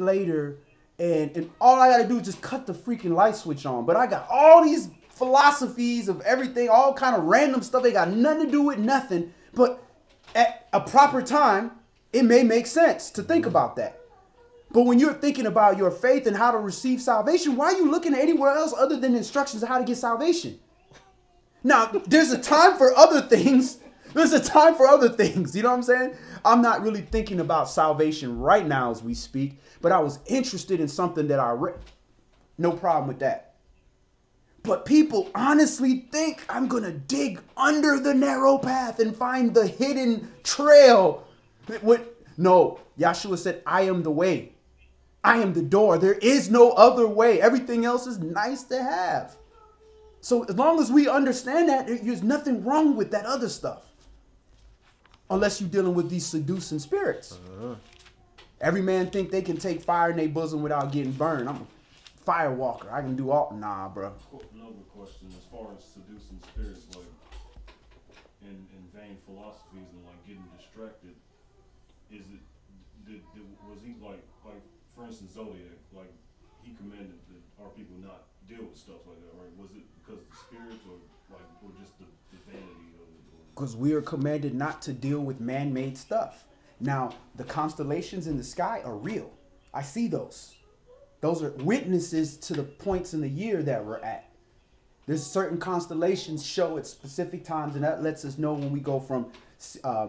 later, and all I gotta do is just cut the freaking light switch on. But I got all these philosophies of everything, all kind of random stuff. They got nothing to do with nothing. But at a proper time, it may make sense to think about that. But when you're thinking about your faith and how to receive salvation, why are you looking anywhere else other than instructions of how to get salvation? Now, there's a time for other things. There's a time for other things. You know what I'm saying? I'm not really thinking about salvation right now as we speak, but I was interested in something that I read. No problem with that. But people honestly think I'm going to dig under the narrow path and find the hidden trail. No, Yahshua said, I am the way. I am the door. There is no other way. Everything else is nice to have. So as long as we understand that, there's nothing wrong with that other stuff. Unless you're dealing with these seducing spirits. Every man think they can take fire in their bosom without getting burned. I'm a fire walker. I can do all. Nah, bro. Another question, as far as seducing spirits, like in vain philosophies and like getting distracted, is it was he like for instance Zodiac, like he commanded that our people not deal with stuff like that, right? Was it because of the spirits or just the vanity of it? Because we are commanded not to deal with man-made stuff. Now, the constellations in the sky are real. I see those. Those are witnesses to the points in the year that we're at. There's certain constellations show at specific times, and that lets us know when we go from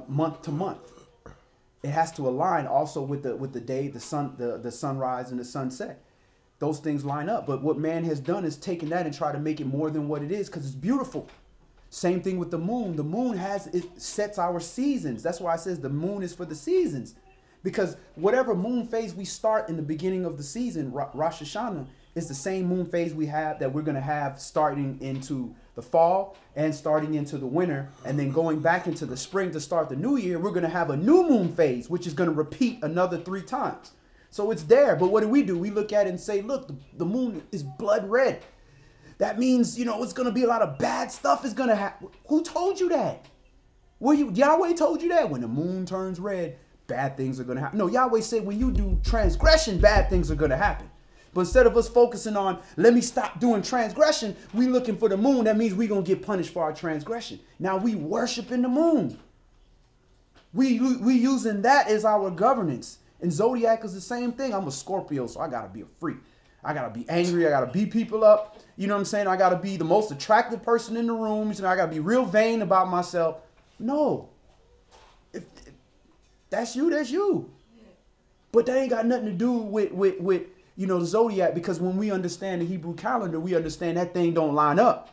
month to month. It has to align also with the day, the sunrise and the sunset. Those things line up. But what man has done is taken that and try to make it more than what it is because it's beautiful. Same thing with the moon. The moon sets our seasons. That's why it says the moon is for the seasons. Because whatever moon phase we start in the beginning of the season, Rosh Hashanah, is the same moon phase we have that we're going to have starting into the fall and starting into the winter. And then going back into the spring to start the new year, we're going to have a new moon phase, which is going to repeat another 3 times. So it's there. But what do? We look at it and say, look, the moon is blood red. That means, it's going to be a lot of bad stuff is going to happen. Who told you that? Yahweh told you that? When the moon turns red, bad things are going to happen. No, Yahweh said when you do transgression, bad things are going to happen. But instead of us focusing on, let me stop doing transgression, we looking for the moon. That means we're going to get punished for our transgression. Now we worshiping the moon. We using that as our governance. And Zodiac is the same thing. I'm a Scorpio, so I got to be a freak. I got to be angry. I got to beat people up. You know what I'm saying? I got to be the most attractive person in the room. I got to be real vain about myself. No. If that's you, that's you. But that ain't got nothing to do with the Zodiac, because when we understand the Hebrew calendar, we understand that thing don't line up.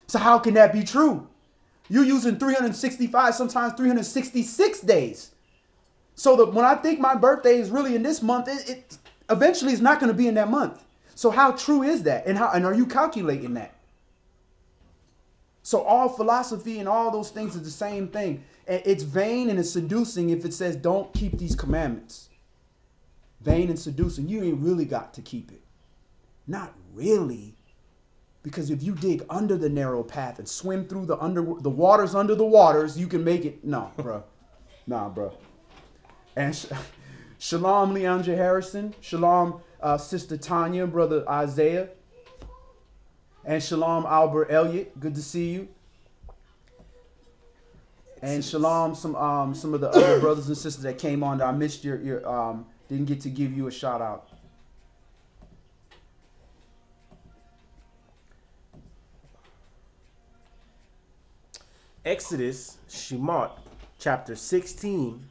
So how can that be true? You're using 365, sometimes 366 days. So that when I think my birthday is really in this month, it eventually is not going to be in that month. So how true is that? And are you calculating that? So all philosophy and all those things is the same thing. It's vain and it's seducing if it says don't keep these commandments. Vain and seducing. You ain't really got to keep it. Not really. Because if you dig under the narrow path and swim through the waters under the waters, you can make it. No, bro. Nah, bro. And shalom, Leandra Harrison. Shalom, Sister Tanya, Brother Isaiah. And shalom, Albert Elliott. Good to see you. And shalom, some of the other brothers and sisters that came on. I missed your didn't get to give you a shout out. Exodus, Shemot, chapter 16,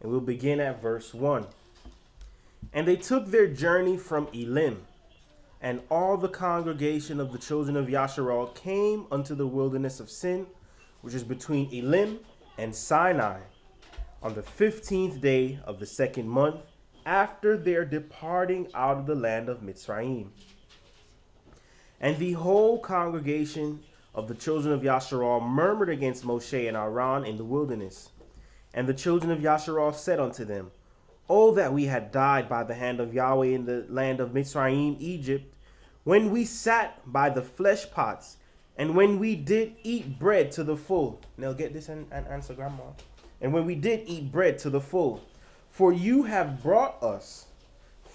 and we'll begin at verse 1. And they took their journey from Elim, and all the congregation of the children of Yasharal came unto the wilderness of Sin, which is between Elim and Sinai, on the 15th day of the 2nd month, after their departing out of the land of Mitzrayim. And the whole congregation of the children of Yasharal murmured against Moshe and Aaron in the wilderness. And the children of Yasharal said unto them, O that we had died by the hand of Yahweh in the land of Mitzrayim, Egypt, when we sat by the flesh pots, and when we did eat bread to the full. Now get this and answer grandma. And when we did eat bread to the full, for you have brought us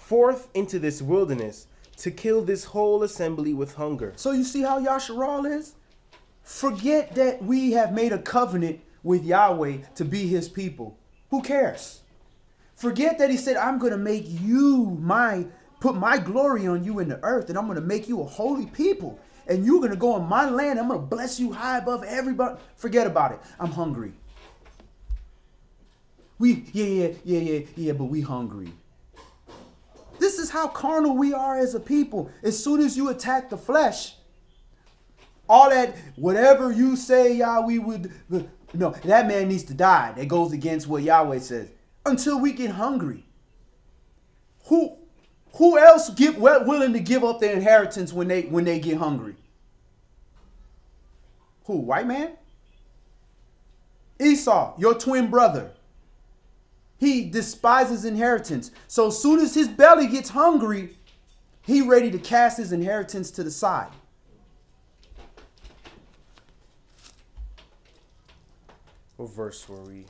forth into this wilderness to kill this whole assembly with hunger. So you see how Yasharal is? Forget that we have made a covenant with Yahweh to be his people. Who cares? Forget that he said, I'm going to make you put my glory on you in the earth, and I'm going to make you a holy people. And you're going to go on my land. I'm going to bless you high above everybody. Forget about it. I'm hungry. But we hungry. This is how carnal we are as a people. As soon as you attack the flesh, all that, whatever you say, Yahweh would, no, that man needs to die. That goes against what Yahweh says. Until we get hungry. Who else willing to give up their inheritance when they get hungry? Who? White man? Esau, your twin brother. He despises inheritance. So as soon as his belly gets hungry, he ready to cast his inheritance to the side. What verse were we?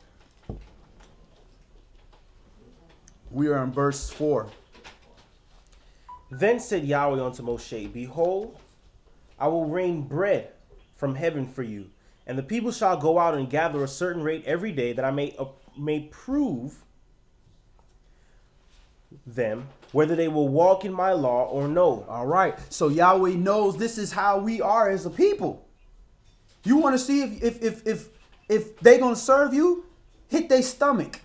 We are in verse 4. Then said Yahweh unto Moshe, Behold, I will rain bread from heaven for you, and the people shall go out and gather a certain rate every day, that I may prove them whether they will walk in my law or no. All right. So Yahweh knows this is how we are as a people. You want to see if they gonna serve you? Hit their stomach.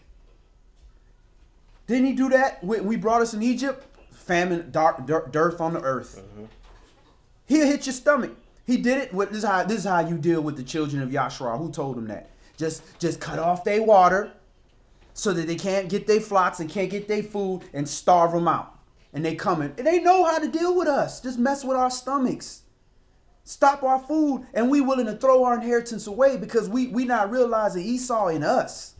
Didn't he do that when we brought us in Egypt? Famine, dearth on the earth. He'll hit your stomach. He did it. This is how you deal with the children of Yashua. Who told him that? Just cut off their water so that they can't get their flocks and can't get their food, and starve them out. And they coming. And they know how to deal with us. Just mess with our stomachs. Stop our food, and we willing to throw our inheritance away because we not realizing Esau in us.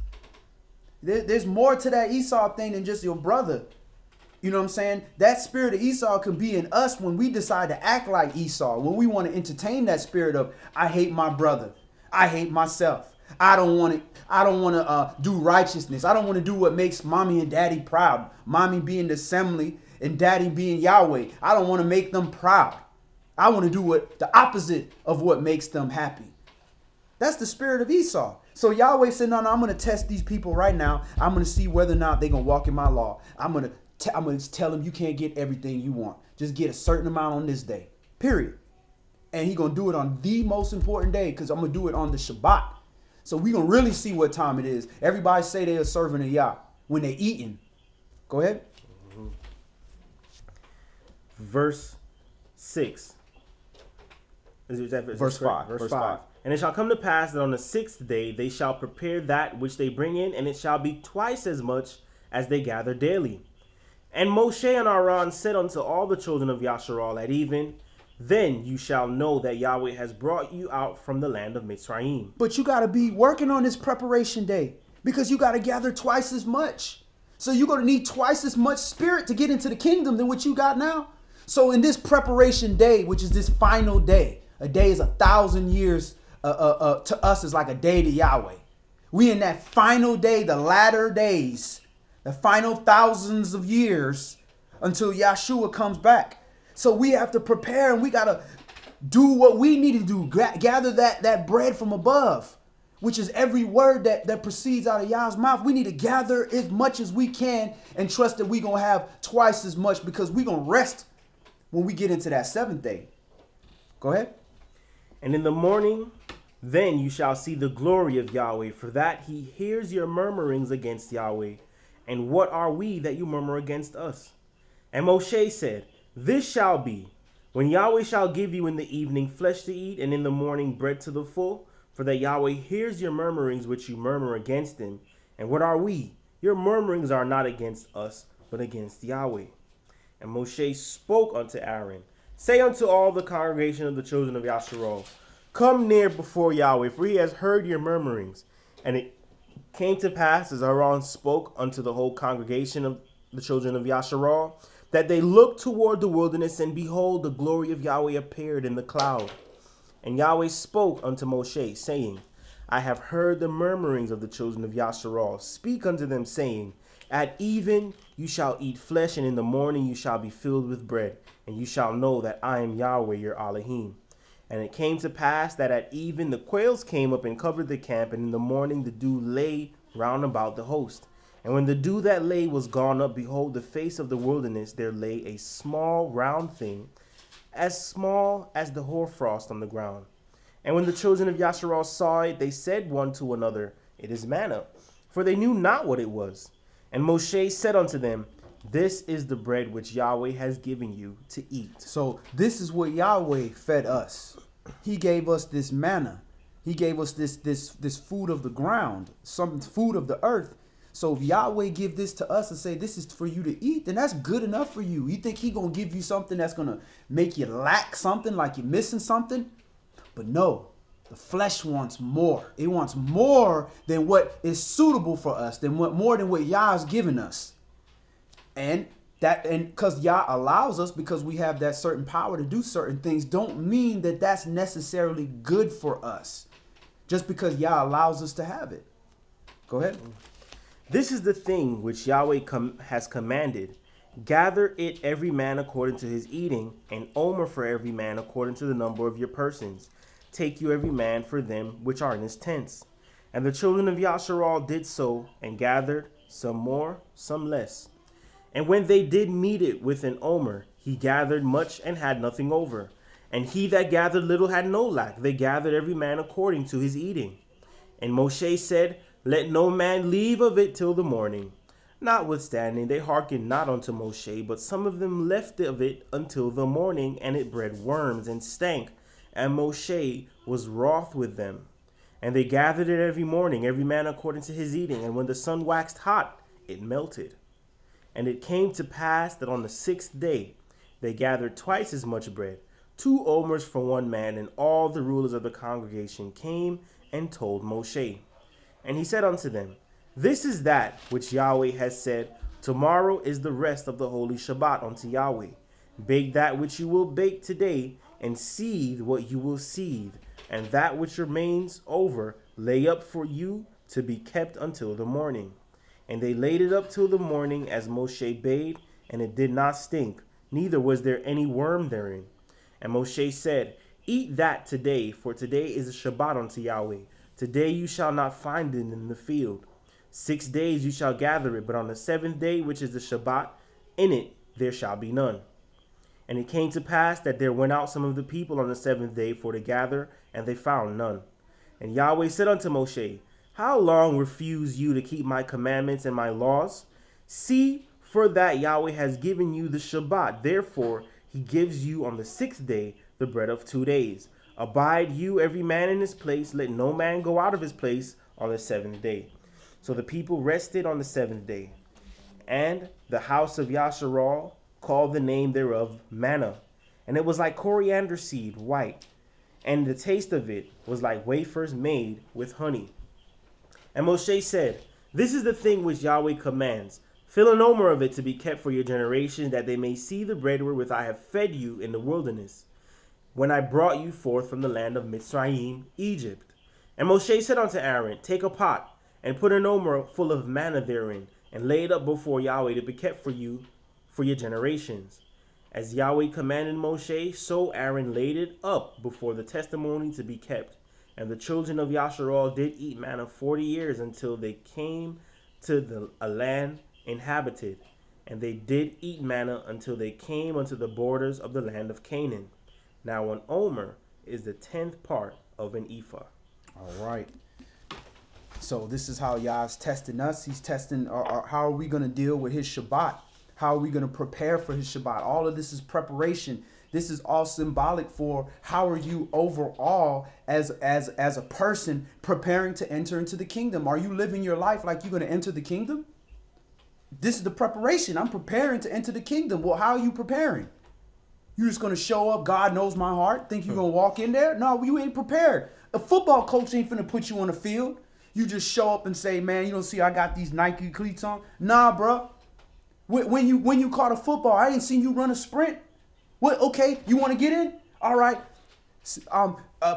There's more to that Esau thing than just your brother. You know what I'm saying? That spirit of Esau can be in us when we decide to act like Esau. When we want to entertain that spirit of, I hate my brother. I hate myself. I don't want to do righteousness. I don't want to do what makes mommy and daddy proud. Mommy being the assembly and daddy being Yahweh. I don't want to make them proud. I want to do the opposite of what makes them happy. That's the spirit of Esau. So Yahweh said, no, I'm going to test these people right now. I'm going to see whether or not they're going to walk in my law. I'm going to tell them you can't get everything you want. Just get a certain amount on this day. Period. And he's going to do it on the most important day, because I'm going to do it on the Shabbat. So we're going to really see what time it is. Everybody say they are serving a Yah when they're eating. Go ahead. Verse 6. Verse 5. Verse 5. And it shall come to pass that on the 6th day they shall prepare that which they bring in, and it shall be twice as much as they gather daily. And Moshe and Aaron said unto all the children of Yasharal at even, Then you shall know that Yahweh has brought you out from the land of Mitzrayim. But you got to be working on this preparation day, because you got to gather twice as much. So you're going to need twice as much spirit to get into the kingdom than what you got now. So in this preparation day, which is this final day, a day is 1,000 years to us is like a day to Yahweh. We in that final day, the latter days, the final thousands of years until Yahshua comes back. So we have to prepare, and we got to do what we need to do. Gather that bread from above, which is every word that proceeds out of Yah's mouth. We need to gather as much as we can and trust that we're going to have twice as much, because we're going to rest when we get into that 7th day. Go ahead. And in the morning, then you shall see the glory of Yahweh, for that he hears your murmurings against Yahweh. And what are we that you murmur against us? And Moshe said, This shall be, when Yahweh shall give you in the evening flesh to eat, and in the morning bread to the full, for that Yahweh hears your murmurings which you murmur against him. And what are we? Your murmurings are not against us, but against Yahweh. And Moshe spoke unto Aaron, Say unto all the congregation of the children of Yasharal, Come near before Yahweh, for he has heard your murmurings. And it came to pass, as Aaron spoke unto the whole congregation of the children of Yasharal, that they looked toward the wilderness, and behold, the glory of Yahweh appeared in the cloud. And Yahweh spoke unto Moshe, saying, I have heard the murmurings of the children of Yasharal. Speak unto them, saying, At even you shall eat flesh, and in the morning you shall be filled with bread, and you shall know that I am Yahweh your Elohim. And it came to pass that at even the quails came up and covered the camp, and in the morning the dew lay round about the host. And when the dew that lay was gone up, behold, the face of the wilderness, there lay a small round thing, as small as the hoarfrost on the ground. And when the children of Yasharal saw it, they said one to another, It is manna, for they knew not what it was. And Moshe said unto them, This is the bread which Yahweh has given you to eat. So this is what Yahweh fed us. He gave us this manna. He gave us this food of the ground, some food of the earth. So if Yahweh give this to us and say this is for you to eat, then that's good enough for you. You think he gonna give you something that's gonna make you lack something, like you're missing something? But no, the flesh wants more. It wants more than what is suitable for us, more than what Yah's given us. And because Yah allows us, because we have that certain power to do certain things, don't mean that that's necessarily good for us. Just because Yah allows us to have it. Go ahead. This is the thing which Yahweh has commanded. Gather it every man according to his eating, an omer for every man according to the number of your persons. Take you every man for them which are in his tents. And the children of Yasharal did so, and gathered, some more, some less. And when they did meet it with an omer, he gathered much and had nothing over. And he that gathered little had no lack. They gathered every man according to his eating. And Moshe said, Let no man leave of it till the morning. Notwithstanding, they hearkened not unto Moshe, but some of them left of it until the morning, and it bred worms and stank. And Moshe was wroth with them. And they gathered it every morning, every man according to his eating. And when the sun waxed hot, it melted. And it came to pass that on the 6th day they gathered twice as much bread, 2 omers for one man. And all the rulers of the congregation came and told Moshe. And he said unto them, This is that which Yahweh has said, Tomorrow is the rest of the holy Shabbat unto Yahweh. Bake that which you will bake today, and seethe what you will seethe, and that which remains over lay up for you to be kept until the morning. And they laid it up till the morning, as Moshe bade, and it did not stink, neither was there any worm therein. And Moshe said, Eat that today, for today is a Shabbat unto Yahweh. Today you shall not find it in the field. 6 days you shall gather it, but on the 7th day, which is the Shabbat, in it there shall be none. And it came to pass that there went out some of the people on the 7th day for to gather, and they found none. And Yahweh said unto Moshe, How long refuse you to keep my commandments and my laws? See, for that Yahweh has given you the Shabbat. Therefore he gives you on the 6th day the bread of 2 days. Abide you every man in his place. Let no man go out of his place on the 7th day. So the people rested on the 7th day. And the house of Yasharal called the name thereof manna. And it was like coriander seed, white. And the taste of it was like wafers made with honey. And Moshe said, This is the thing which Yahweh commands. Fill an omer of it to be kept for your generations, that they may see the bread wherewith I have fed you in the wilderness, when I brought you forth from the land of Mitzrayim, Egypt. And Moshe said unto Aaron, Take a pot, and put an omer full of manna therein, and lay it up before Yahweh to be kept for you for your generations. As Yahweh commanded Moshe, so Aaron laid it up before the testimony to be kept. And the children of Yasharal did eat manna 40 years until they came to a land inhabited. And they did eat manna until they came unto the borders of the land of Canaan. Now an omer is the 10th part of an ephah. All right. So this is how Yah's testing us. He's testing how are we going to deal with his Shabbat? How are we going to prepare for his Shabbat? All of this is preparation. This is all symbolic for how are you overall as a person preparing to enter into the kingdom? Are you living your life like you're going to enter the kingdom? This is the preparation. I'm preparing to enter the kingdom. Well, how are you preparing? You just going to show up, God knows my heart, think you're going to walk in there? No, you ain't prepared. A football coach ain't finna put you on the field. You just show up and say, man, you don't see I got these Nike cleats on? Nah, bro. When you caught a football, I ain't seen you run a sprint. What? Okay, you want to get in? All right.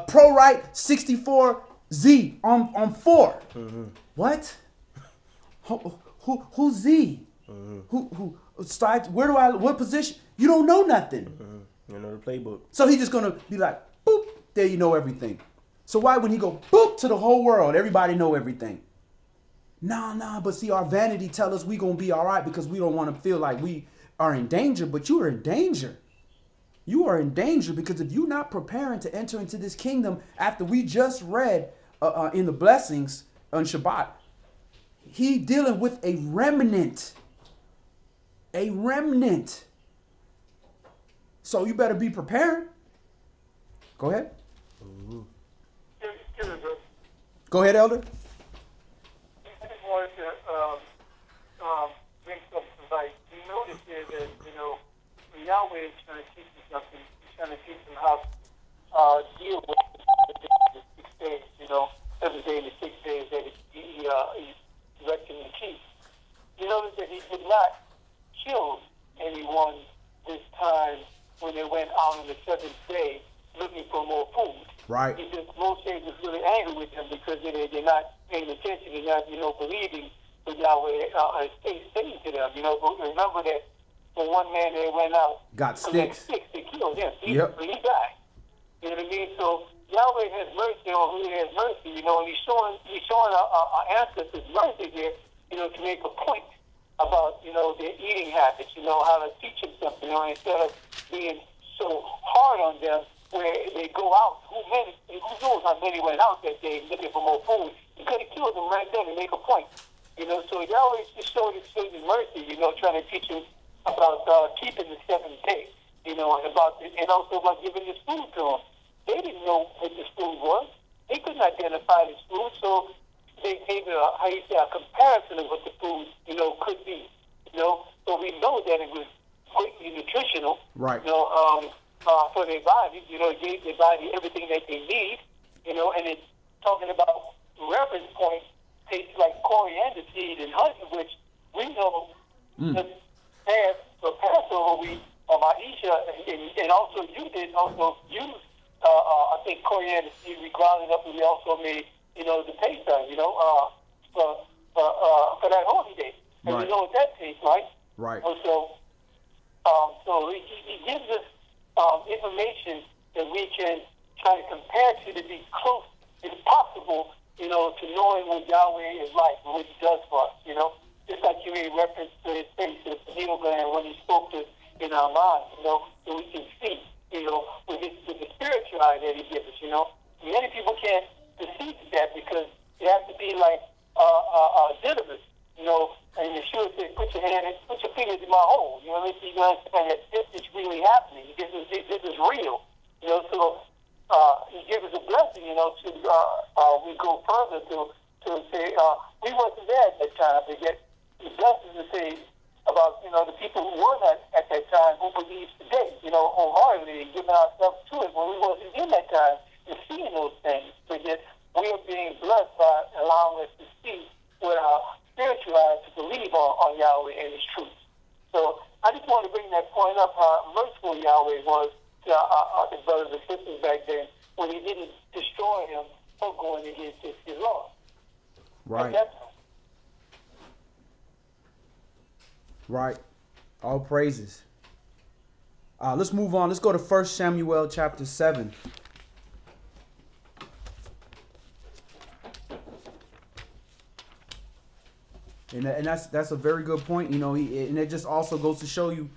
Pro right 64Z on 4. Mm-hmm. What? who's Z? Who starts? Where do I? What position? You don't know nothing. You know the playbook. So he's just gonna be like, boop. There you know everything. So why when he go boop to the whole world, everybody know everything? Nah. But see, our vanity tell us we gonna be all right because we don't want to feel like we are in danger. But you are in danger. You are in danger because if you're not preparing to enter into this kingdom after we just read in the blessings on Shabbat, he dealing with a remnant. A remnant. So you better be prepared. Go ahead. Go ahead, Elder. I just wanted to bring something to light. You notice here that, when Yahweh is trying to teach them something, he's trying to teach them how to deal with the 6 days, 7 days and 6 days that he erected and keep. You notice that he did not kill anyone this time when they went out on the 7th day looking for more food. Right. He just, Moses was really angry with them because they're not paying attention, they're not, believing what Yahweh is saying to them. But remember that the one man that went out got sticks. They killed him. He Yep. died. You know what I mean? So Yahweh has mercy on who he has mercy, and he's showing our ancestors mercy here, to make a point about, their eating habits, how to teach them something, instead of being so hard on them where they go out. Who knows how many went out that day looking for more food? He could have killed them right then and make a point. So Yahweh just showed his mercy, trying to teach them about keeping the 7th day, and also about giving this food to them. They didn't know what this food was. They couldn't identify this food, so they gave a comparison of what the food, could be. So we know that it was greatly nutritional. Right. For their bodies, it gave their body everything that they need, and it's talking about reference points, tastes like coriander seed and honey, which we know that for Passover, Aisha, and also you did also use, I think, coriander seed. We ground it up and we also made, the Pesach, for that holy day. And right. we know what that tastes like. Right. So he gives us information that we can try to compare to be close as possible, to knowing what Yahweh is like and what he does for us, Just like you made reference to his face, to the pineal gland when he spoke to in our minds, so we can see, with the spiritual eye that he gives us, Many people can't perceive that because it has to be like didymus, and Yeshua said, put your fingers in my hole. You understand that this is really happening. This is real. So he gives us a blessing, to we go further to say, we wasn't there at that time, but yet he blesses to say about, the people who were not at that time who believes today, wholeheartedly and giving ourselves to it when we wasn't in that time and seeing those things. But yet we are being blessed by allowing us to see with our spiritual eyes to believe on Yahweh and his truth. So I just want to bring that point up, how merciful Yahweh was to his brothers and sisters back then when he didn't destroy them for going against his law. Right. Right. All praises. Let's move on. Let's go to 1 Samuel chapter 7. And that's a very good point, and it just also goes to show you,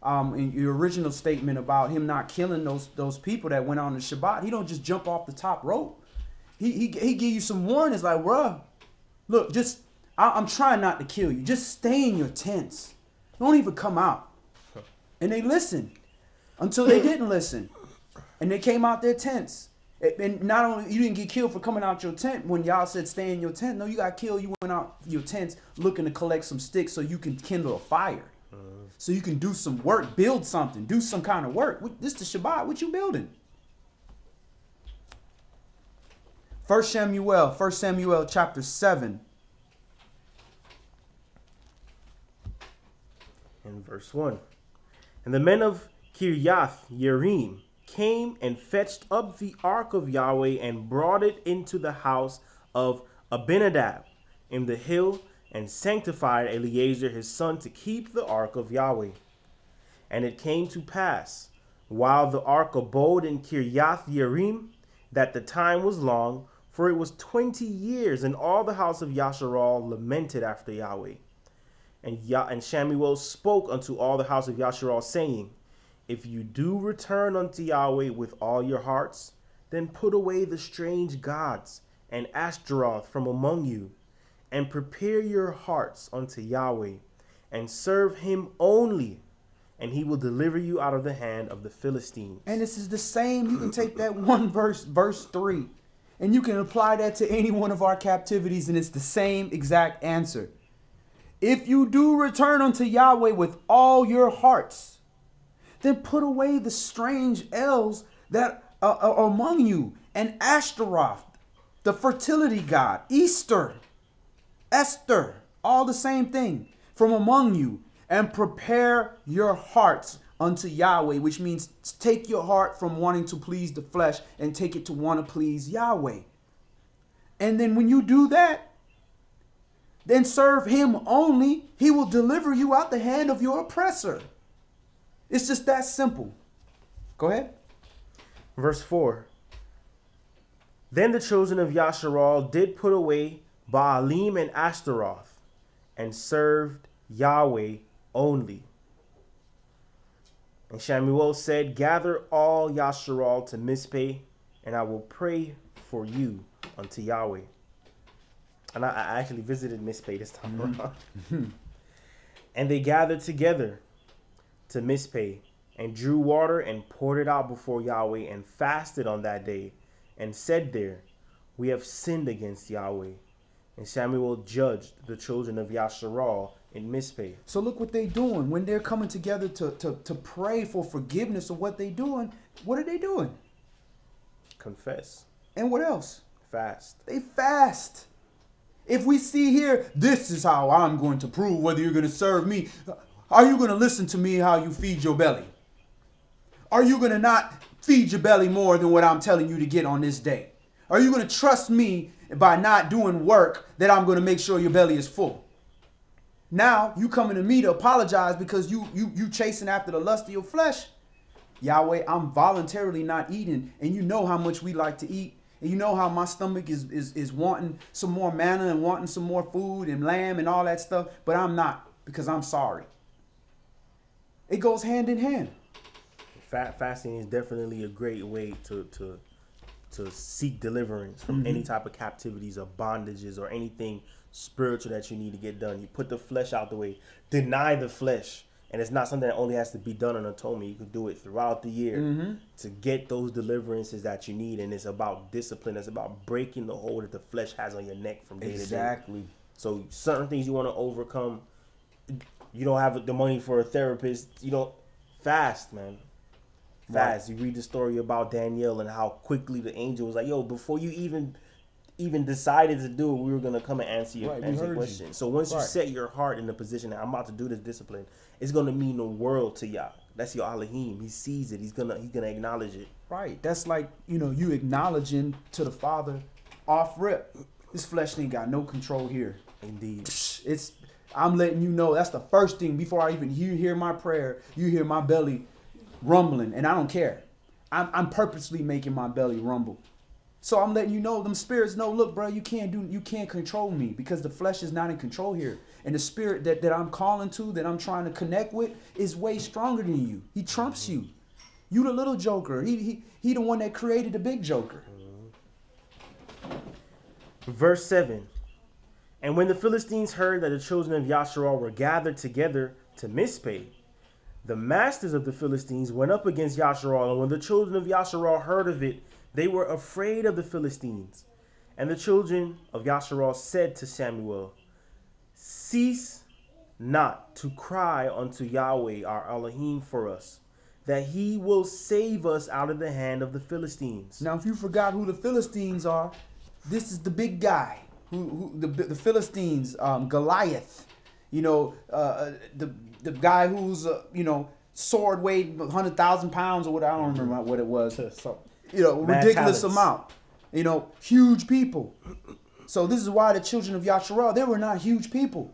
in your original statement about him not killing those people that went on the Shabbat. He don't just jump off the top rope. He give you some warnings like, bruh, look, I'm trying not to kill you. Just stay in your tents. Don't even come out. And they listened until they didn't listen, and they came out their tents. And not only you didn't get killed for coming out your tent when y'all said stay in your tent. No, you got killed. You went out your tents looking to collect some sticks so you can kindle a fire. So you can do some work, build something, do some kind of work. This is the Shabbat. What you building? 1 Samuel chapter 7. In verse 1. And the men of Kirjath Yearim came and fetched up the ark of Yahweh and brought it into the house of Abinadab in the hill and sanctified Eleazar his son to keep the ark of Yahweh. And it came to pass, while the ark abode in Kirjath Yearim, that the time was long, for it was 20 years, and all the house of Yasharal lamented after Yahweh. And Shamuel spoke unto all the house of Yasharal, saying, if you do return unto Yahweh with all your hearts, then put away the strange gods and Ashtaroth from among you, and prepare your hearts unto Yahweh, and serve him only, and he will deliver you out of the hand of the Philistines. And this is the same. You can take that one verse 3, and you can apply that to any one of our captivities, and it's the same exact answer. If you do return unto Yahweh with all your hearts, then put away the strange elves that are among you, and Ashtaroth, the fertility god, Easter, Esther, all the same thing, from among you, and prepare your hearts unto Yahweh, which means take your heart from wanting to please the flesh and take it to want to please Yahweh. And then when you do that, then serve him only. He will deliver you out the hand of your oppressor. It's just that simple. Go ahead. Verse 4. Then the children of Yasharal did put away Baalim and Ashtaroth, and served Yahweh only. And Shamuel said, gather all Yasharal to Mizpeh, and I will pray for you unto Yahweh. And I actually visited Mizpeh this time around. And they gathered together to Mizpeh, and drew water and poured it out before Yahweh, and fasted on that day, and said there, we have sinned against Yahweh. And Samuel judged the children of Yasharal in Mizpeh. So look what they're doing. When they're coming together to pray for forgiveness of what they're doing, what are they doing? Confess. And what else? Fast. They fast. If we see here, this is how I'm going to prove whether you're going to serve me. Are you going to listen to me how you feed your belly? Are you going to not feed your belly more than what I'm telling you to get on this day? Are you going to trust me by not doing work that I'm going to make sure your belly is full? Now you coming to me to apologize because you chasing after the lust of your flesh. Yahweh, I'm voluntarily not eating, and you know how much we like to eat. And you know how my stomach is wanting some more manna and wanting some more food and lamb and all that stuff, but I'm not, because I'm sorry. It goes hand in hand. Fasting is definitely a great way to seek deliverance from any type of captivities or bondages or anything spiritual that you need to get done. You put the flesh out the way, deny the flesh. And it's not something that only has to be done on atonement. You can do it throughout the year to get those deliverances that you need. And it's about discipline. It's about breaking the hold that the flesh has on your neck from day to day. Exactly. So certain things you want to overcome. You don't have the money for a therapist. You don't fast, man. Fast. Right. You read the story about Danielle and how quickly the angel was like, yo, before you even decided to do it, we were going to come and answer your question. So once you set your heart in the position that I'm about to do this discipline, it's going to mean the world to Yah. That's your Elohim. He sees it. He's gonna acknowledge it. Right. That's like, you acknowledging to the Father off rip. This flesh ain't got no control here. Indeed. I'm letting you know that's the first thing before I even hear my prayer. You hear my belly rumbling, and I don't care. I'm purposely making my belly rumble. So I'm letting you know, them spirits know, look, bro, you can't control me, because the flesh is not in control here. And the spirit that I'm calling to, that I'm trying to connect with, is way stronger than you. He trumps you. You the little joker. He the one that created the big joker. Verse 7. And when the Philistines heard that the children of Yasharal were gathered together to Mizpeh, the masters of the Philistines went up against Yasharal. And when the children of Yasharal heard of it, they were afraid of the Philistines. And the children of Yasharal said to Samuel, cease not to cry unto Yahweh our Elohim for us, that he will save us out of the hand of the Philistines. Now, if you forgot who the Philistines are, this is the big guy. The Philistines, Goliath, the guy who's, sword weighed 100,000 pounds or what, I don't remember what it was. Ridiculous amount. Huge people. So this is why the children of Yasharal, they were not huge people.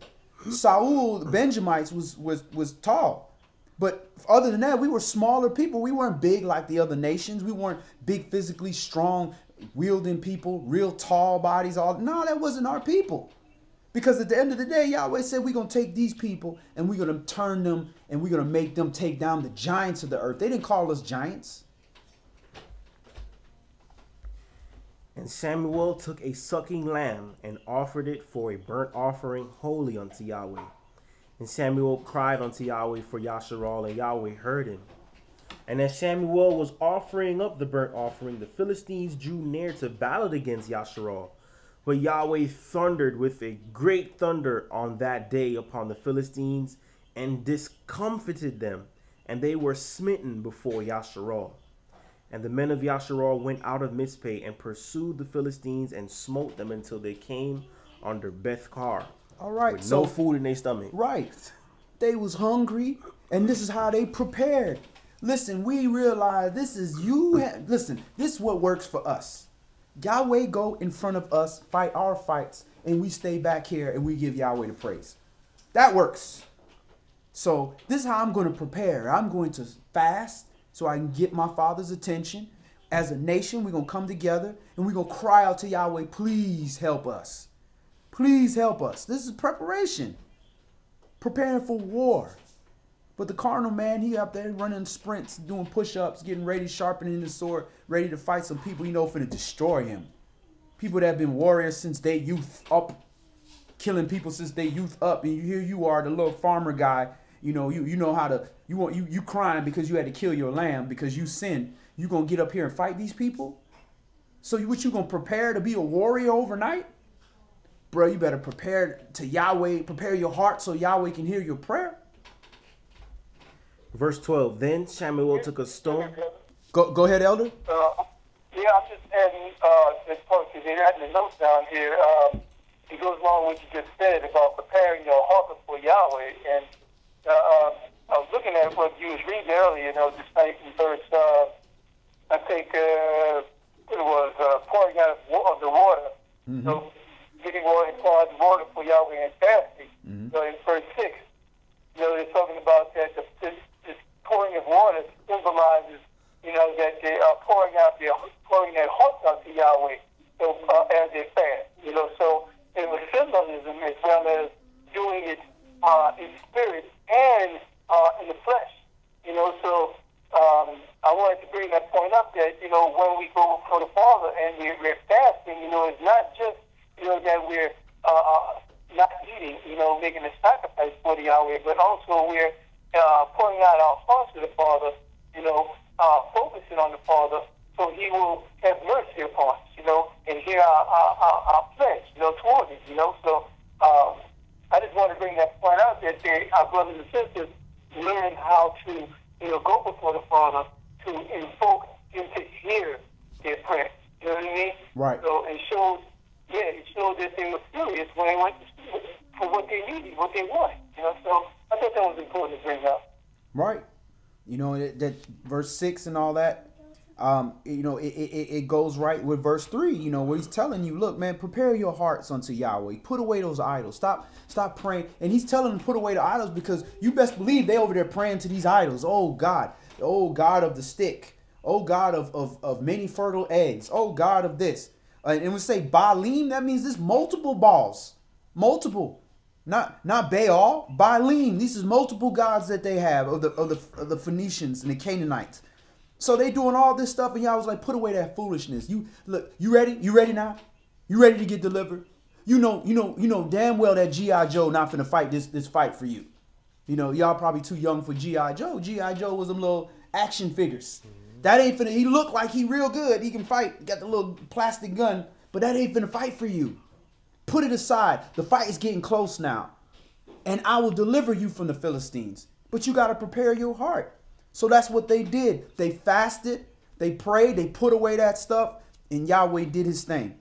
Saul, the Benjamites, was tall. But other than that, we were smaller people. We weren't big like the other nations. We weren't big, physically strong, wielding people, real tall bodies. No, that wasn't our people. Because at the end of the day, Yahweh said we're going to take these people and we're going to turn them and we're going to make them take down the giants of the earth. They didn't call us giants. And Samuel took a sucking lamb and offered it for a burnt offering holy unto Yahweh. And Samuel cried unto Yahweh for Yasharal, and Yahweh heard him. And as Samuel was offering up the burnt offering, the Philistines drew near to battle against Yasharal. But Yahweh thundered with a great thunder on that day upon the Philistines and discomfited them, and they were smitten before Yasharal. And the men of Yasharal went out of Mizpeh and pursued the Philistines and smote them until they came under Beth-kar. All right, with no food in their stomach. Right. They was hungry, and this is how they prepared. Listen, we realize this is listen, this is what works for us. Yahweh go in front of us, fight our fights, and we stay back here and we give Yahweh the praise. That works. So this is how I'm going to prepare. I'm going to fast so I can get my Father's attention. As a nation, we're going to come together and we're going to cry out to Yahweh, please help us. Please help us. This is preparation. Preparing for war. But the carnal man, he up there running sprints, doing push-ups, getting ready, sharpening his sword, ready to fight some people, finna destroy him. People that have been warriors since their youth up, killing people since their youth up. And here you are, the little farmer guy, you know how to, you crying because you had to kill your lamb because you sinned. You gonna get up here and fight these people? So what you gonna prepare to be a warrior overnight? Bro, you better prepare to Yahweh, prepare your heart so Yahweh can hear your prayer. Verse 12, then Samuel took a stone. Go ahead, Elder. Yeah, I'm just adding this point because you're adding the notes down here. It goes along with what you just said about preparing your heart before Yahweh. And I was looking at what you was reading earlier, just like in verse, I think it was pouring out of the water. Mm-hmm. So getting water and pouring out water for Yahweh and fasting. Mm-hmm. So in verse 6, they're talking about that this pouring of water symbolizes, that they are pouring their hearts out to Yahweh, so as they fast. So it was symbolism as well as doing it in spirit and in the flesh. So I wanted to bring that point up that when we go before the Father and we're fasting, it's not just that we're not eating, making a sacrifice for the Yahweh, but also we're pouring out our hearts to the Father, focusing on the Father, so He will have mercy upon us, and hear our pledge, toward it, So I just want to bring that point out that our brothers and sisters learn how to, go before the Father to invoke Him to hear their prayers. You know what I mean? Right. So it shows that they were serious when they went for what they needed, what they want. So I thought that was important to bring up. Right. That verse 6 and all that, it goes right with verse 3, where he's telling you, look, man, prepare your hearts unto Yahweh. Put away those idols. Stop praying. And he's telling them to put away the idols because you best believe they over there praying to these idols. Oh, God of the stick. Oh, God of many fertile eggs. Oh, God of this. And we say Baalim, that means this multiple balls. Multiple. Not Baal, Baalim. These is multiple gods that they have of the Phoenicians and the Canaanites. So they doing all this stuff, and y'all was like, put away that foolishness. You ready? You ready now? You ready to get delivered? You know damn well that G.I. Joe not finna fight this fight for you. Y'all probably too young for G.I. Joe. G.I. Joe was them little action figures. Mm-hmm. That ain't finna. He looked like he real good. He can fight. He got the little plastic gun, but that ain't finna fight for you. Put it aside. The fight is getting close now. And I will deliver you from the Philistines. But you got to prepare your heart. So that's what they did. They fasted. They prayed. They put away that stuff. And Yahweh did his thing.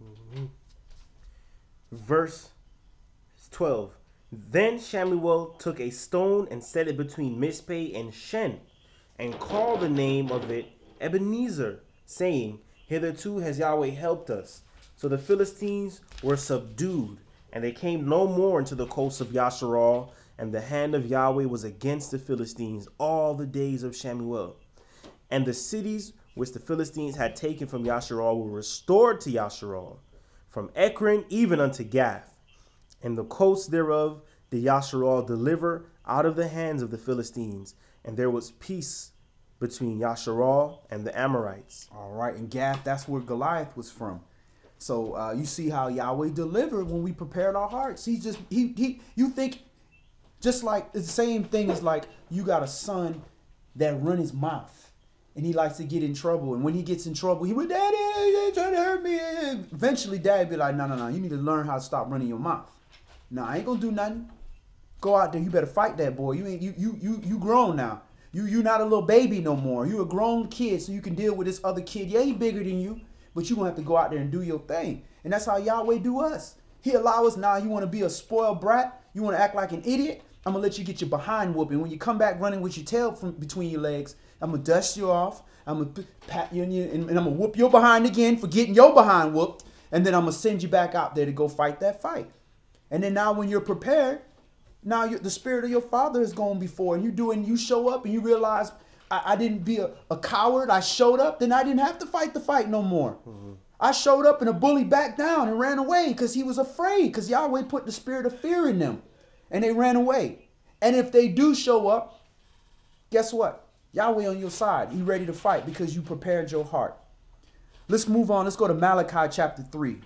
Mm-hmm. Verse 12. Then Samuel took a stone and set it between Mizpeh and Shen, and called the name of it Ebenezer, saying, hitherto has Yahweh helped us. So the Philistines were subdued, and they came no more into the coasts of Yasharal, and the hand of Yahweh was against the Philistines all the days of Shemuel. And the cities which the Philistines had taken from Yasharal were restored to Yasharal, from Ekron even unto Gath. And the coasts thereof did Yasharal deliver out of the hands of the Philistines, and there was peace between Yasharal and the Amorites. All right, and Gath, that's where Goliath was from. So you see how Yahweh delivered when we prepared our hearts. He you think, just like the same thing is like you got a son that run his mouth and he likes to get in trouble. And when he gets in trouble, he went, Daddy, you trying to hurt me. Eventually, Dad be like, no, you need to learn how to stop running your mouth. No, I ain't gonna do nothing. Go out there, you better fight that boy. You grown now. You not a little baby no more. You a grown kid, so you can deal with this other kid. Yeah, he bigger than you, but you gonna have to go out there and do your thing. And that's how Yahweh do us. He allow us now. You want to be a spoiled brat? You want to act like an idiot? I'm gonna let you get your behind whooping. When you come back running with your tail from between your legs, I'm gonna dust you off. I'm gonna pat you and I'm gonna whoop your behind again for getting your behind whooped. And then I'm gonna send you back out there to go fight that fight. And then now when you're prepared, now the spirit of your father is going before, and you show up and you realize I didn't be a coward. I showed up, then I didn't have to fight the fight no more. Mm-hmm. I showed up and a bully backed down and ran away because he was afraid, because Yahweh put the spirit of fear in them and they ran away. And if they do show up, guess what? Yahweh on your side. He ready to fight because you prepared your heart. Let's move on. Let's go to Malachi chapter 3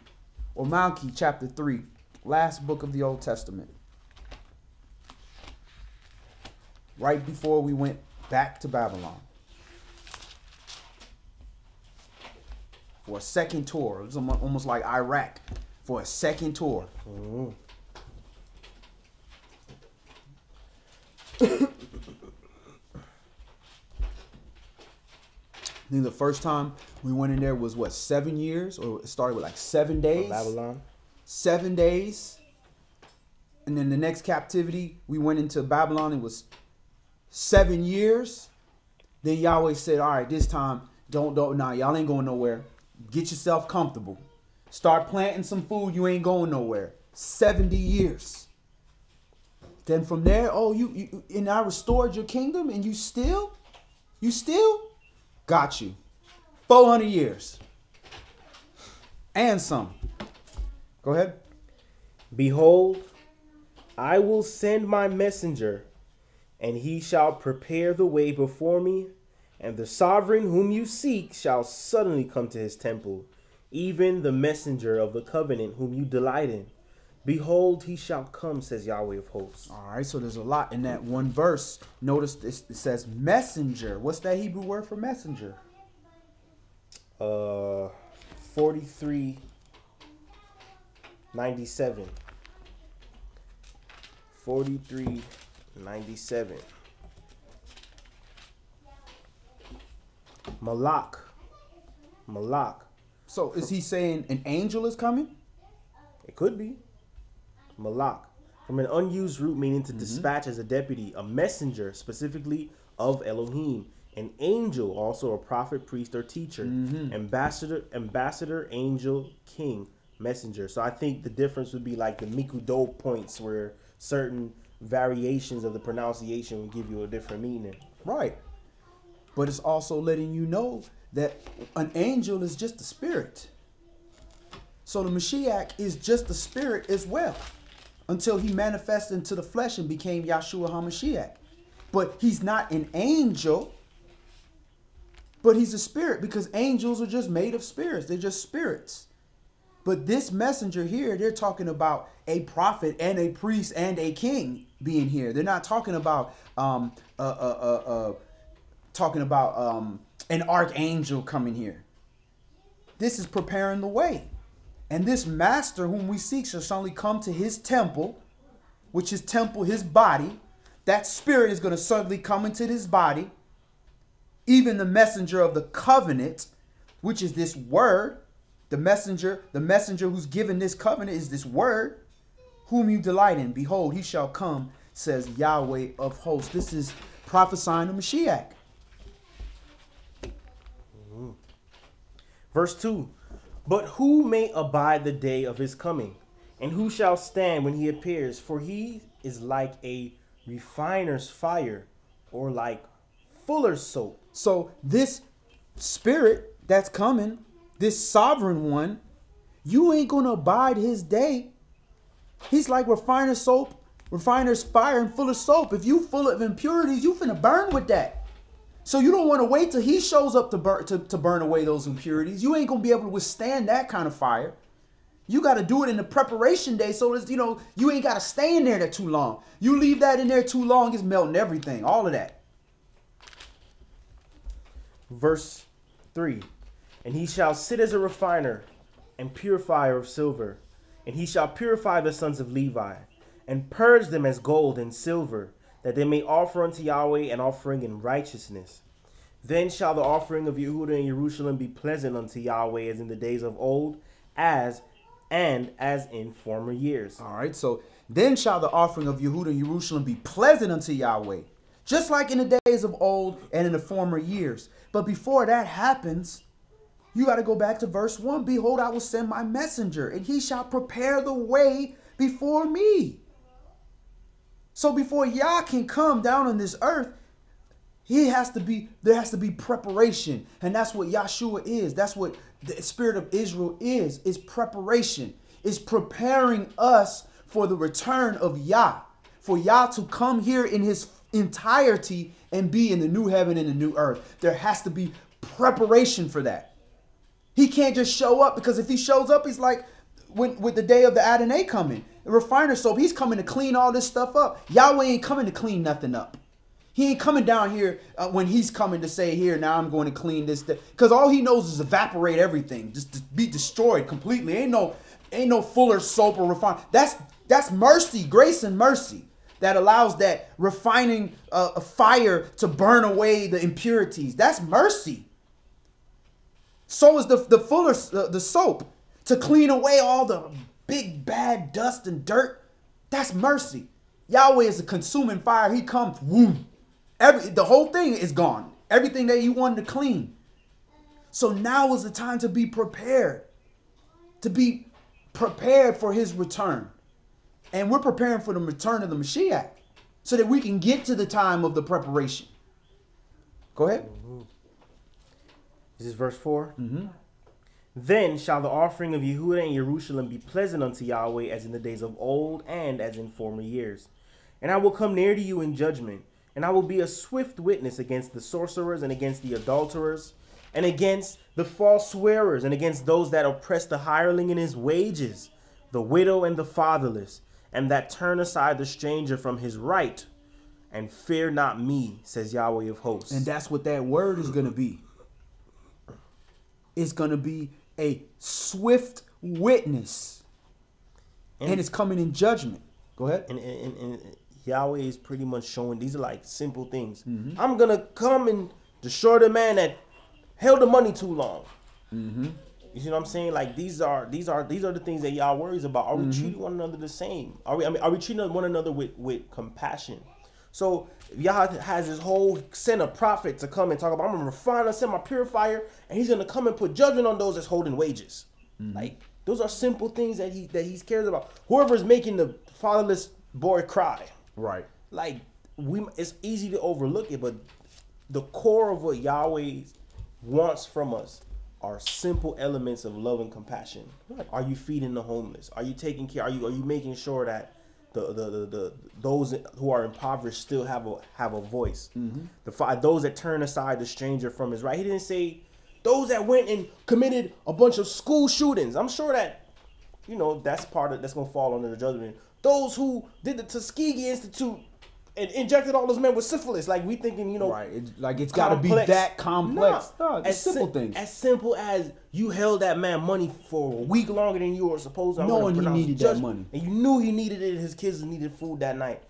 or Malachi chapter 3, last book of the Old Testament. Right before we went back to Babylon. For a second tour. It was almost like Iraq for a second tour. Mm-hmm. I think the first time we went in there was what, 7 years? Or it started with like 7 days? Babylon. 7 days. And then the next captivity, we went into Babylon. It was 7 years. Then Yahweh said, all right, this time, y'all ain't going nowhere. Get yourself comfortable. Start planting some food. You ain't going nowhere. 70 years. Then from there, and I restored your kingdom, and you still got you. 400 years. And some. Go ahead. Behold, I will send my messenger, and he shall prepare the way before me, and the sovereign whom you seek shall suddenly come to his temple, even the messenger of the covenant whom you delight in. Behold, he shall come, says Yahweh of hosts. All right, so there's a lot in that one verse. Notice this, it says messenger. What's that Hebrew word for messenger? 43:97. 43:97. Malak. So is he saying an angel is coming? It could be. Malak. From an unused root meaning to dispatch as a deputy, a messenger, specifically of Elohim. An angel, also a prophet, priest, or teacher. Ambassador, angel, king, messenger. So I think the difference would be like the Mikudo points, where certain variations of the pronunciation will give you a different meaning. Right. But it's also letting you know that an angel is just a spirit. So the Mashiach is just a spirit as well, until he manifested into the flesh and became Yahshua HaMashiach. But he's not an angel, but he's a spirit, because angels are just made of spirits. They're just spirits. But this messenger here, they're talking about a prophet and a priest and a king being here. They're not talking about an archangel coming here. This is preparing the way. And this master whom we seek shall suddenly come to his temple, which is temple, his body. That spirit is going to suddenly come into his body. Even the messenger of the covenant, which is this word. The messenger who's given this covenant is this word, whom you delight in. Behold, he shall come, says Yahweh of hosts. This is prophesying the Mashiach. Verse 2. But who may abide the day of his coming? And who shall stand when he appears? For he is like a refiner's fire, or like fuller's soap. So this spirit that's coming, this sovereign one, you ain't gonna abide his day. He's like refiner's soap, refiner's fire, and full of soap. If you full of impurities, you finna burn with that. So you don't want to wait till he shows up to burn away those impurities. You ain't gonna be able to withstand that kind of fire. You got to do it in the preparation day, so it's, you ain't got to stay in there that too long. You leave that in there too long, it's melting everything, all of that. Verse 3. And he shall sit as a refiner and purifier of silver, and he shall purify the sons of Levi, and purge them as gold and silver, that they may offer unto Yahweh an offering in righteousness. Then shall the offering of Yehuda and Jerusalem be pleasant unto Yahweh, as in the days of old, as in former years. All right, so then shall the offering of Yehuda and Jerusalem be pleasant unto Yahweh, just like in the days of old and in the former years. But before that happens, you got to go back to verse 1. Behold, I will send my messenger, and he shall prepare the way before me. So before Yah can come down on this earth, there has to be preparation. And that's what Yahshua is. That's what the spirit of Israel is preparation. Is preparing us for the return of Yah. For Yah to come here in his entirety and be in the new heaven and the new earth. There has to be preparation for that. He can't just show up, because if he shows up, he's like with the day of the Adonai coming. The refiner soap, he's coming to clean all this stuff up. Yahweh ain't coming to clean nothing up. He ain't coming down here when he's coming to say, here, now I'm going to clean this. Because all he knows is evaporate everything. Just to be destroyed completely. Ain't no fuller soap or refine. That's mercy, grace and mercy. That allows that refining fire to burn away the impurities. That's mercy. So is the fuller, the soap, to clean away all the big bad dust and dirt. That's mercy. Yahweh is a consuming fire. He comes, whoom. The whole thing is gone. Everything that you wanted to clean. So now is the time to be prepared. To be prepared for his return. And we're preparing for the return of the Mashiach, so that we can get to the time of the preparation. Go ahead. This is verse 4. Then shall the offering of Yehuda and Jerusalem be pleasant unto Yahweh, as in the days of old and as in former years. And I will come near to you in judgment, and I will be a swift witness against the sorcerers and against the adulterers and against the false swearers and against those that oppress the hireling in his wages, the widow and the fatherless, and that turn aside the stranger from his right, and fear not me, says Yahweh of hosts. And that's what that word is going to be. It's going to be a swift witness. And it's coming in judgment. Go ahead. And Yahweh is pretty much showing, these are like simple things. I'm going to come and destroy the man that held the money too long. You see what I'm saying? Like these are the things that Yah worries about. Are we treating one another the same? Are we treating one another with compassion? So Yah has his whole send a prophet to come and talk about, I'm gonna refine and send my purifier, and he's gonna come and put judgment on those that's holding wages. Like those are simple things that he cares about. Whoever's making the fatherless boy cry. Right. Like it's easy to overlook it, but the core of what Yahweh wants from us are simple elements of love and compassion. Right. Are you feeding the homeless? Are you taking care? Are you making sure that the those who are impoverished still have a voice? Those that turn aside the stranger from his right. He didn't say those that went and committed a bunch of school shootings. I'm sure that that's that's gonna fall under the judgment. Those who did the Tuskegee Institute and injected all those men with syphilis. Like we thinking, right? It's got to be that complex. No, it's simple things. As simple as you held that man money for a week longer than you were supposed to. Knowing he needed that money, and you knew he needed it. His kids needed food that night.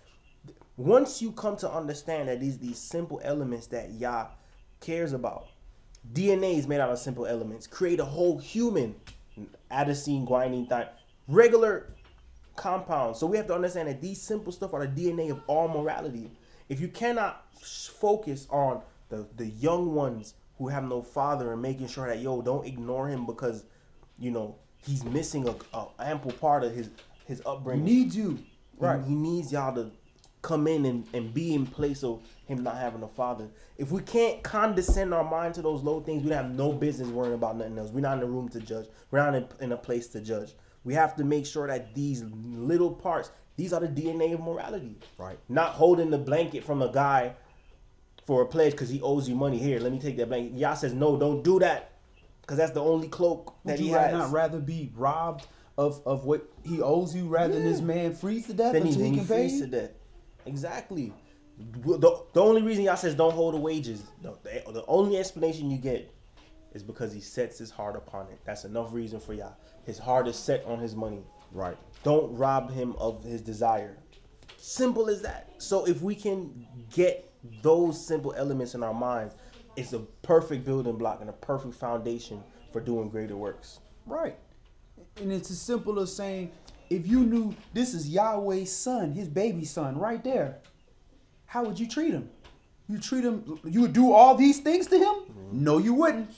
Once you come to understand that these simple elements that Yah cares about, DNA is made out of simple elements. Create a whole human, adenosine, guanine, regular compounds. So we have to understand that these simple stuff are the DNA of all morality. If you cannot focus on the young ones who have no father and making sure that don't ignore him because you know, he's missing a ample part of his He upbringing. needs you. Right. He needs y'all to come in and be in place of him not having a father. If we can't condescend our mind to those low things, we have no business worrying about nothing else. We're not in the room to judge. We're not in a place to judge. We have to make sure that these little parts, these are the DNA of morality. Right. Not holding the blanket from a guy for a pledge because he owes you money. Here, let me take that blanket. Yah says, no, don't do that, because that's the only cloak that he has. Would you not rather be robbed of what he owes you rather than this man freeze to death Then until he can pay freeze you? to death. Exactly. The only reason y'all says don't hold the wages, the only explanation you get is because he sets his heart upon it. That's enough reason for y'all. His heart is set on his money. Right. Don't rob him of his desire. Simple as that. So if we can get those simple elements in our minds, it's a perfect building block and a perfect foundation for doing greater works. Right. And it's as simple as saying, if you knew this is Yahweh's son, his baby son, right there, how would you treat him? You treat him, you would do all these things to him? Mm-hmm. No, you wouldn't.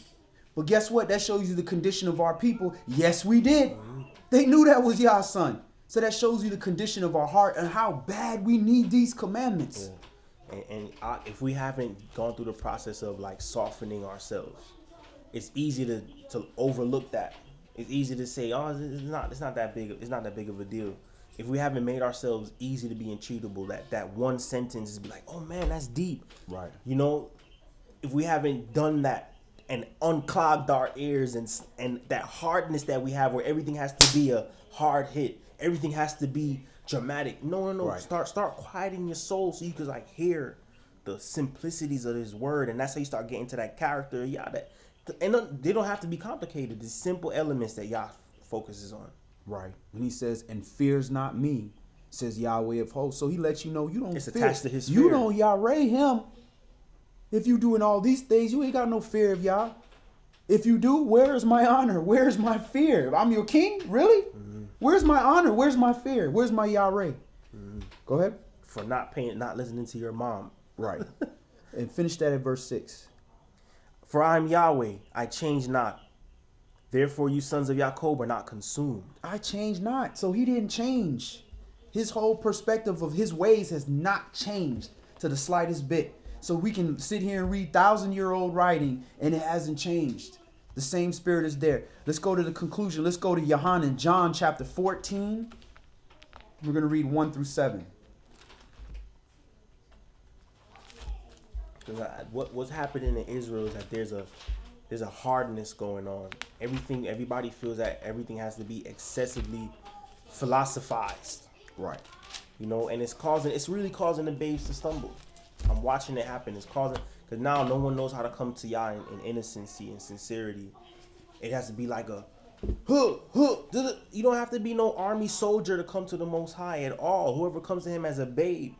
But guess what? That shows you the condition of our people. Yes, we did. Mm-hmm. They knew that was Yah's son. So that shows you the condition of our heart and how bad we need these commandments. Yeah. And if we haven't gone through the process of like softening ourselves, it's easy to overlook that. It's easy to say, oh, it's not that big of a deal. If we haven't made ourselves easy to be entreatable, that one sentence is be like, oh man, that's deep. Right. You know, if we haven't done that and unclogged our ears and that hardness that we have where everything has to be a hard hit, everything has to be dramatic. No. Right. Start quieting your soul so you can like hear the simplicities of his word, and that's how you start getting to that character. And they don't have to be complicated. The simple elements that Yah focuses on. Right. When he says, and fears not me, says Yahweh of hosts. So he lets you know you don't it's fear. Attached to his fear. You don't Yahweh him. If you doing all these things, you ain't got no fear of Yah. If you do, where is my honor? Where is my fear? I'm your king? Really? Mm-hmm. Where's my honor? Where's my fear? Where's my Yahweh? Mm-hmm. Go ahead. For not listening to your mom. Right. And finish that at verse 6. For I am Yahweh, I change not. Therefore you sons of Jacob are not consumed. I change not. So he didn't change. His whole perspective of his ways has not changed to the slightest bit. So we can sit here and read 1,000-year-old writing and it hasn't changed. The same spirit is there. Let's go to the conclusion. Let's go to Yohanan, John chapter 14. We're going to read 1 through 7. What's happening in Israel is that there's a hardness going on. Everybody feels that everything has to be excessively philosophized. Right. You know, and it's really causing the babes to stumble. I'm watching it happen. It's causing, because now no one knows how to come to Yah in innocency and sincerity. It has to be like a, you don't have to be no army soldier to come to the Most High at all. Whoever comes to him as a babe,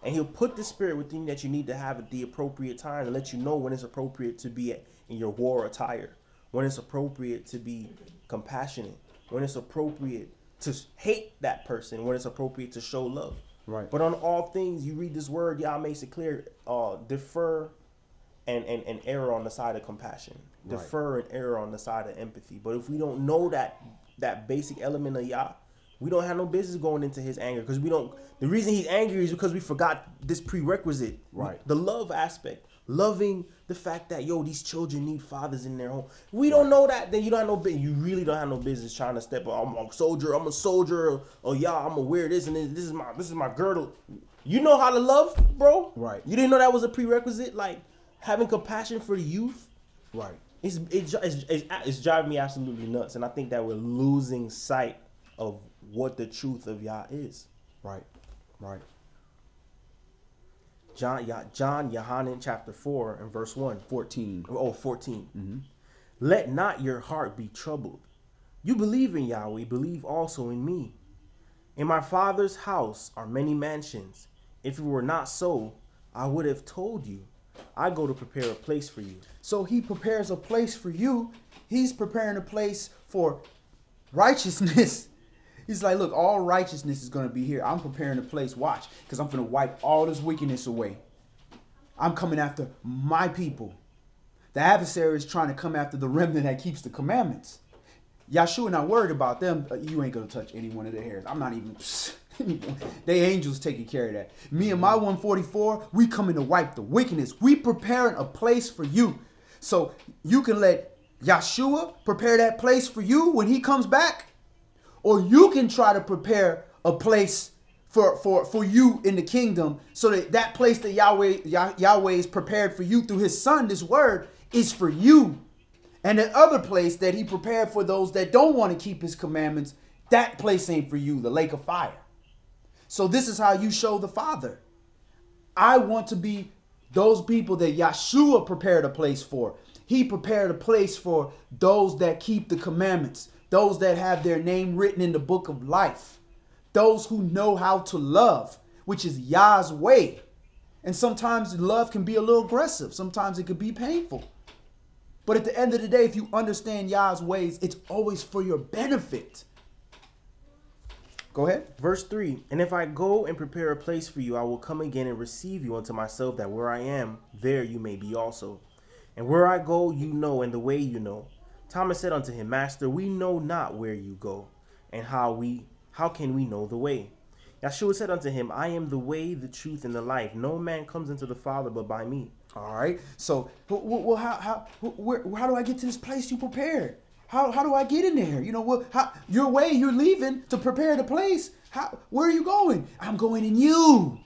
and he'll put the spirit within you that you need to have at the appropriate time and let you know when it's appropriate to be in your war attire, when it's appropriate to be compassionate, when it's appropriate to hate that person, when it's appropriate to show love. Right. But on all things, you read this word, Yah makes it clear, defer and err on the side of compassion. Right. Defer and err on the side of empathy. But if we don't know that basic element of Yah, we don't have no business going into his anger, because the reason he's angry is because we forgot this prerequisite. Right. The love aspect. Loving the fact that, these children need fathers in their home. We don't know that, then you really don't have no business trying to step up. I'm a soldier, or Yah, I'm gonna wear this, and this is my girdle. You know how to love, bro? Right. You didn't know that was a prerequisite, like having compassion for the youth? Right. It's driving me absolutely nuts, and I think that we're losing sight of what the truth of Yah is. Right. Right. Yohanan chapter 4 and verse 1. 14. Oh, 14. Mm-hmm. Let not your heart be troubled. You believe in Yahweh, believe also in me. In my Father's house are many mansions. If it were not so, I would have told you. I go to prepare a place for you. So he prepares a place for you. He's preparing a place for righteousness. He's like, look, all righteousness is going to be here. I'm preparing a place. Watch, because I'm going to wipe all this wickedness away. I'm coming after my people. The adversary is trying to come after the remnant that keeps the commandments. Yahshua not worried about them. You ain't going to touch any one of their hairs. I'm not even... They angels taking care of that. Me and my 144, we coming to wipe the wickedness. We preparing a place for you. So you can let Yahshua prepare that place for you when he comes back. Or you can try to prepare a place for you in the kingdom, so that place that Yahweh is prepared for you through his son, this word, is for you. And the other place that he prepared for those that don't want to keep his commandments, that place ain't for you, the lake of fire. So this is how you show the Father. I want to be those people that Yahshua prepared a place for. He prepared a place for those that keep the commandments, those that have their name written in the book of life, those who know how to love, which is Yah's way. And sometimes love can be a little aggressive. Sometimes it could be painful. But at the end of the day, if you understand Yah's ways, it's always for your benefit. Go ahead. Verse 3, and if I go and prepare a place for you, I will come again and receive you unto myself, that where I am, there you may be also. And where I go, you know, and the way you know. Thomas said unto him, Master, we know not where you go, and how can we know the way? Yahshua said unto him, I am the way, the truth, and the life. No man comes into the Father but by me. All right. So, well, how do I get to this place you prepared? How do I get in there? You know, your way, you're leaving to prepare the place. Where are you going? I'm going in you.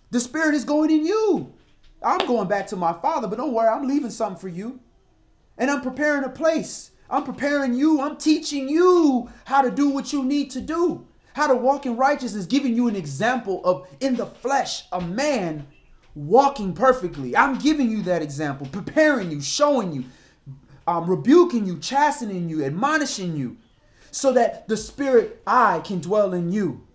The Spirit is going in you. I'm going back to my Father, but don't worry, I'm leaving something for you. And I'm preparing a place. I'm preparing you. I'm teaching you how to do what you need to do. How to walk in righteousness, giving you an example of, in the flesh, a man walking perfectly. I'm giving you that example, preparing you, showing you, rebuking you, chastening you, admonishing you, so that the Spirit I can dwell in you,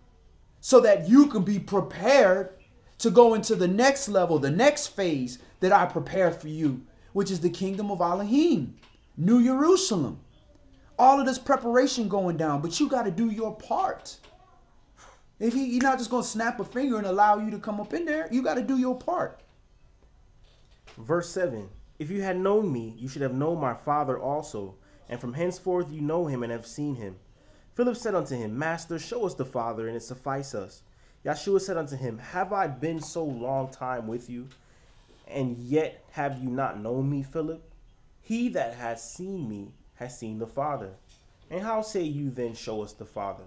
so that you can be prepared to go into the next level, the next phase that I prepare for you, which is the kingdom of Elohim, New Jerusalem. All of this preparation going down, but you got to do your part. If he's not just going to snap a finger and allow you to come up in there, you got to do your part. Verse 7, if you had known me, you should have known my Father also, and from henceforth you know him and have seen him. Philip said unto him, Master, show us the Father, and it suffice us. Yahshua said unto him, have I been so long time with you, and yet have you not known me, Philip? He that has seen me has seen the Father. And how say you then, show us the Father?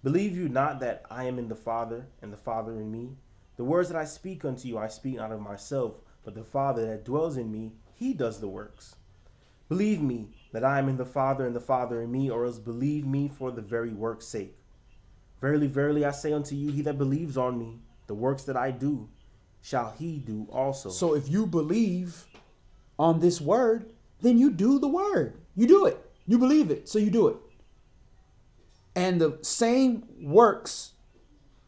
Believe you not that I am in the Father, and the Father in me? The words that I speak unto you, I speak not of myself, but the Father that dwells in me, he does the works. Believe me that I am in the Father, and the Father in me, or else believe me for the very work's sake. Verily, verily, I say unto you, he that believes on me, the works that I do, shall he do also. So if you believe on this word, then you do the word. You do it. You believe it, so you do it. And the same works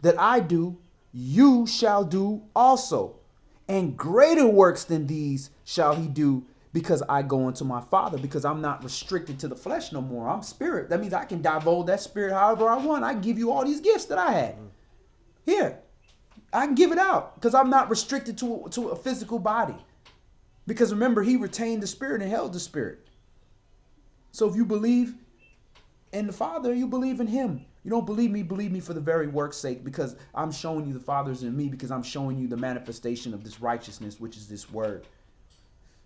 that I do, you shall do also. And greater works than these shall he do, because I go unto my Father, because I'm not restricted to the flesh no more. I'm spirit. That means I can divulge that spirit however I want. I can give you all these gifts that I had. Here, I can give it out because I'm not restricted to a physical body. Because remember, he retained the spirit and held the spirit. So if you believe in the Father, you believe in him. You don't believe me for the very work's sake, because I'm showing you the Father's in me, because I'm showing you the manifestation of this righteousness, which is this word.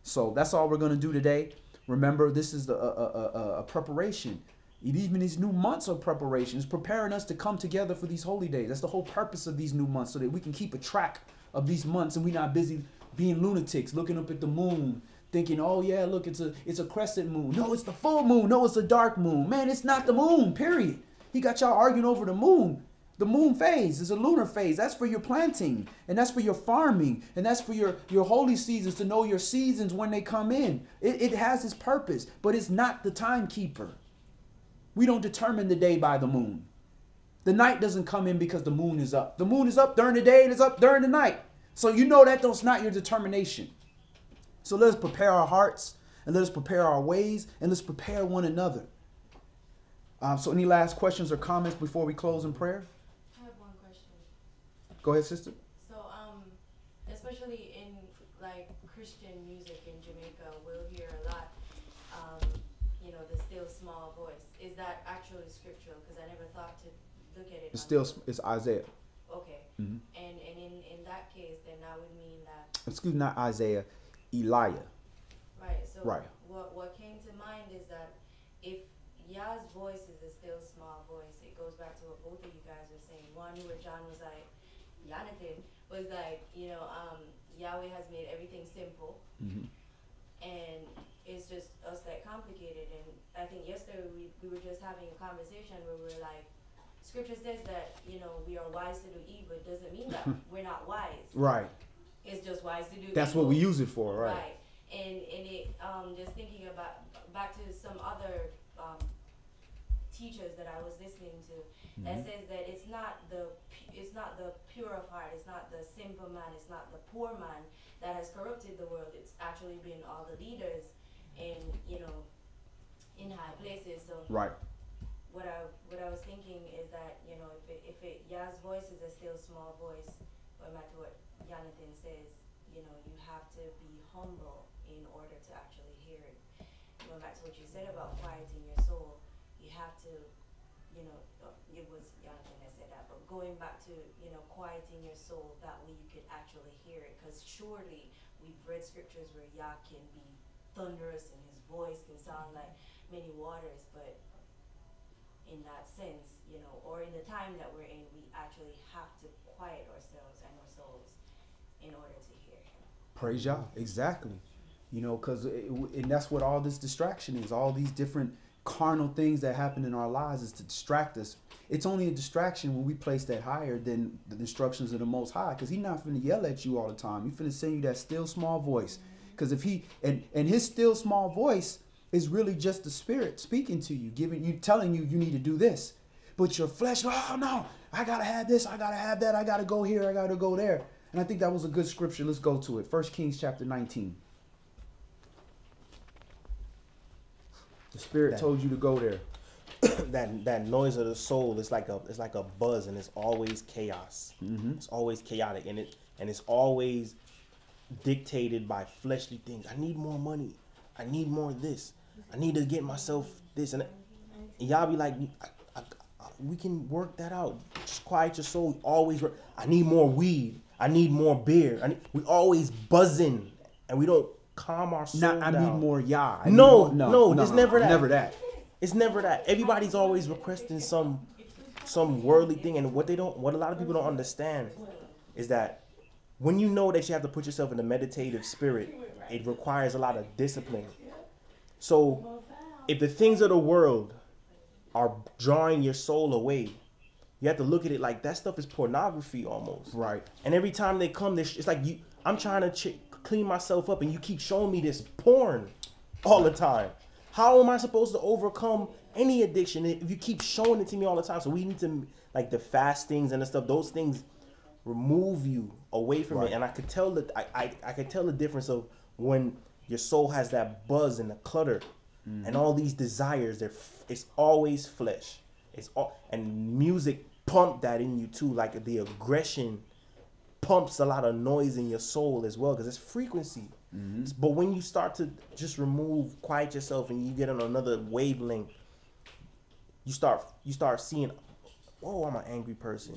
So that's all we're going to do today. Remember, this is a preparation. Even these new months of preparation is preparing us to come together for these holy days. That's the whole purpose of these new months, so that we can keep a track of these months and we're not busy being lunatics, looking up at the moon, thinking, oh yeah, look, it's a crescent moon. No, it's the full moon. No, it's a dark moon. Man, it's not the moon, period. He got y'all arguing over the moon. The moon phase is a lunar phase. That's for your planting, and that's for your farming, and that's for your holy seasons, to know your seasons when they come in. It has its purpose, but it's not the timekeeper. We don't determine the day by the moon. The night doesn't come in because the moon is up. The moon is up during the day and it's up during the night. So you know that's not your determination. So let us prepare our hearts, and let us prepare our ways, and let's prepare one another. So any last questions or comments before we close in prayer? I have one question. Go ahead, sister. So, especially in like Christian music in Jamaica, we'll hear a lot, the still small voice. Is that actually scriptural? Because I never thought to look at it. It's Isaiah. Okay. Mhm. And in that case, then that would mean that. Excuse me, not Isaiah, Elijah. Right. So Right. What came to mind is that if Yah's voice is a still small voice, it goes back to what both of you guys were saying. One where John was like, Jonathan was like, Yahweh has made everything simple. Mhm. And it's just us that complicated. And I think yesterday we were just having a conversation where we were like, scripture says that, we are wise to do evil. It doesn't mean that we're not wise. Right. It's just wise to do That's evil. what we use it for, right? Right. And it just thinking about back to some other teachers that I was listening to that says that it's not the pure of heart, it's not the simple man, it's not the poor man that has corrupted the world. It's actually been all the leaders in high places. So Right. what I was thinking is that if Yah's voice is a still small voice, going back to what Jonathan says, you have to be humble in order to actually hear it. Going back to what you said about quieting your soul, you have to, it was Jonathan that said that, but going back to, quieting your soul, that way you could actually hear it. Because surely we've read scriptures where Yah can be thunderous and his voice can sound like many waters, but in that sense, or in the time that we're in, we actually have to quiet ourselves and our souls in order to hear him. Praise Yah. Exactly. Because and that's what all this distraction is. All these different carnal things that happen in our lives is to distract us. It's only a distraction when we place that higher than the instructions of the Most High. Because he's not finna yell at you all the time. He's finna send you that still small voice. Because if he, and his still small voice is really just the Spirit speaking to you, telling you need to do this. But your flesh, oh no, I gotta have this, I gotta have that, I gotta go here, I gotta go there. And I think that was a good scripture. Let's go to it. 1 Kings chapter 19. The Spirit told you to go there. that noise of the soul is like a buzz, and it's always chaos. Mm-hmm. It's always chaotic, and it's always dictated by fleshly things. I need more money. I need more of this. I need to get myself this, and y'all be like, we can work that out. Just quiet your soul. Always work. I need more weed. I need more beer. We always buzzing, and we don't calm our soul down. I need more Yah. No, it's never that. Never that. It's never that. Everybody's always requesting some worldly thing, and what a lot of people don't understand is that when you know that you have to put yourself in a meditative spirit, it requires a lot of discipline. So if the things of the world are drawing your soul away, you have to look at it like that stuff is pornography almost. Right. And every time they come, it's like I'm trying to clean myself up, and you keep showing me this porn all the time. How am I supposed to overcome any addiction if you keep showing it to me all the time? So we need to, like the fastings and the stuff, those things remove you away from it. And I could tell that I could tell the difference of when your soul has that buzz and the clutter and all these desires. It's always flesh. And music pump that in you too. Like the aggression pumps a lot of noise in your soul as well, because it's frequency. Mm-hmm. But when you start to just quiet yourself, and you get on another wavelength, you start seeing, oh, I'm an angry person.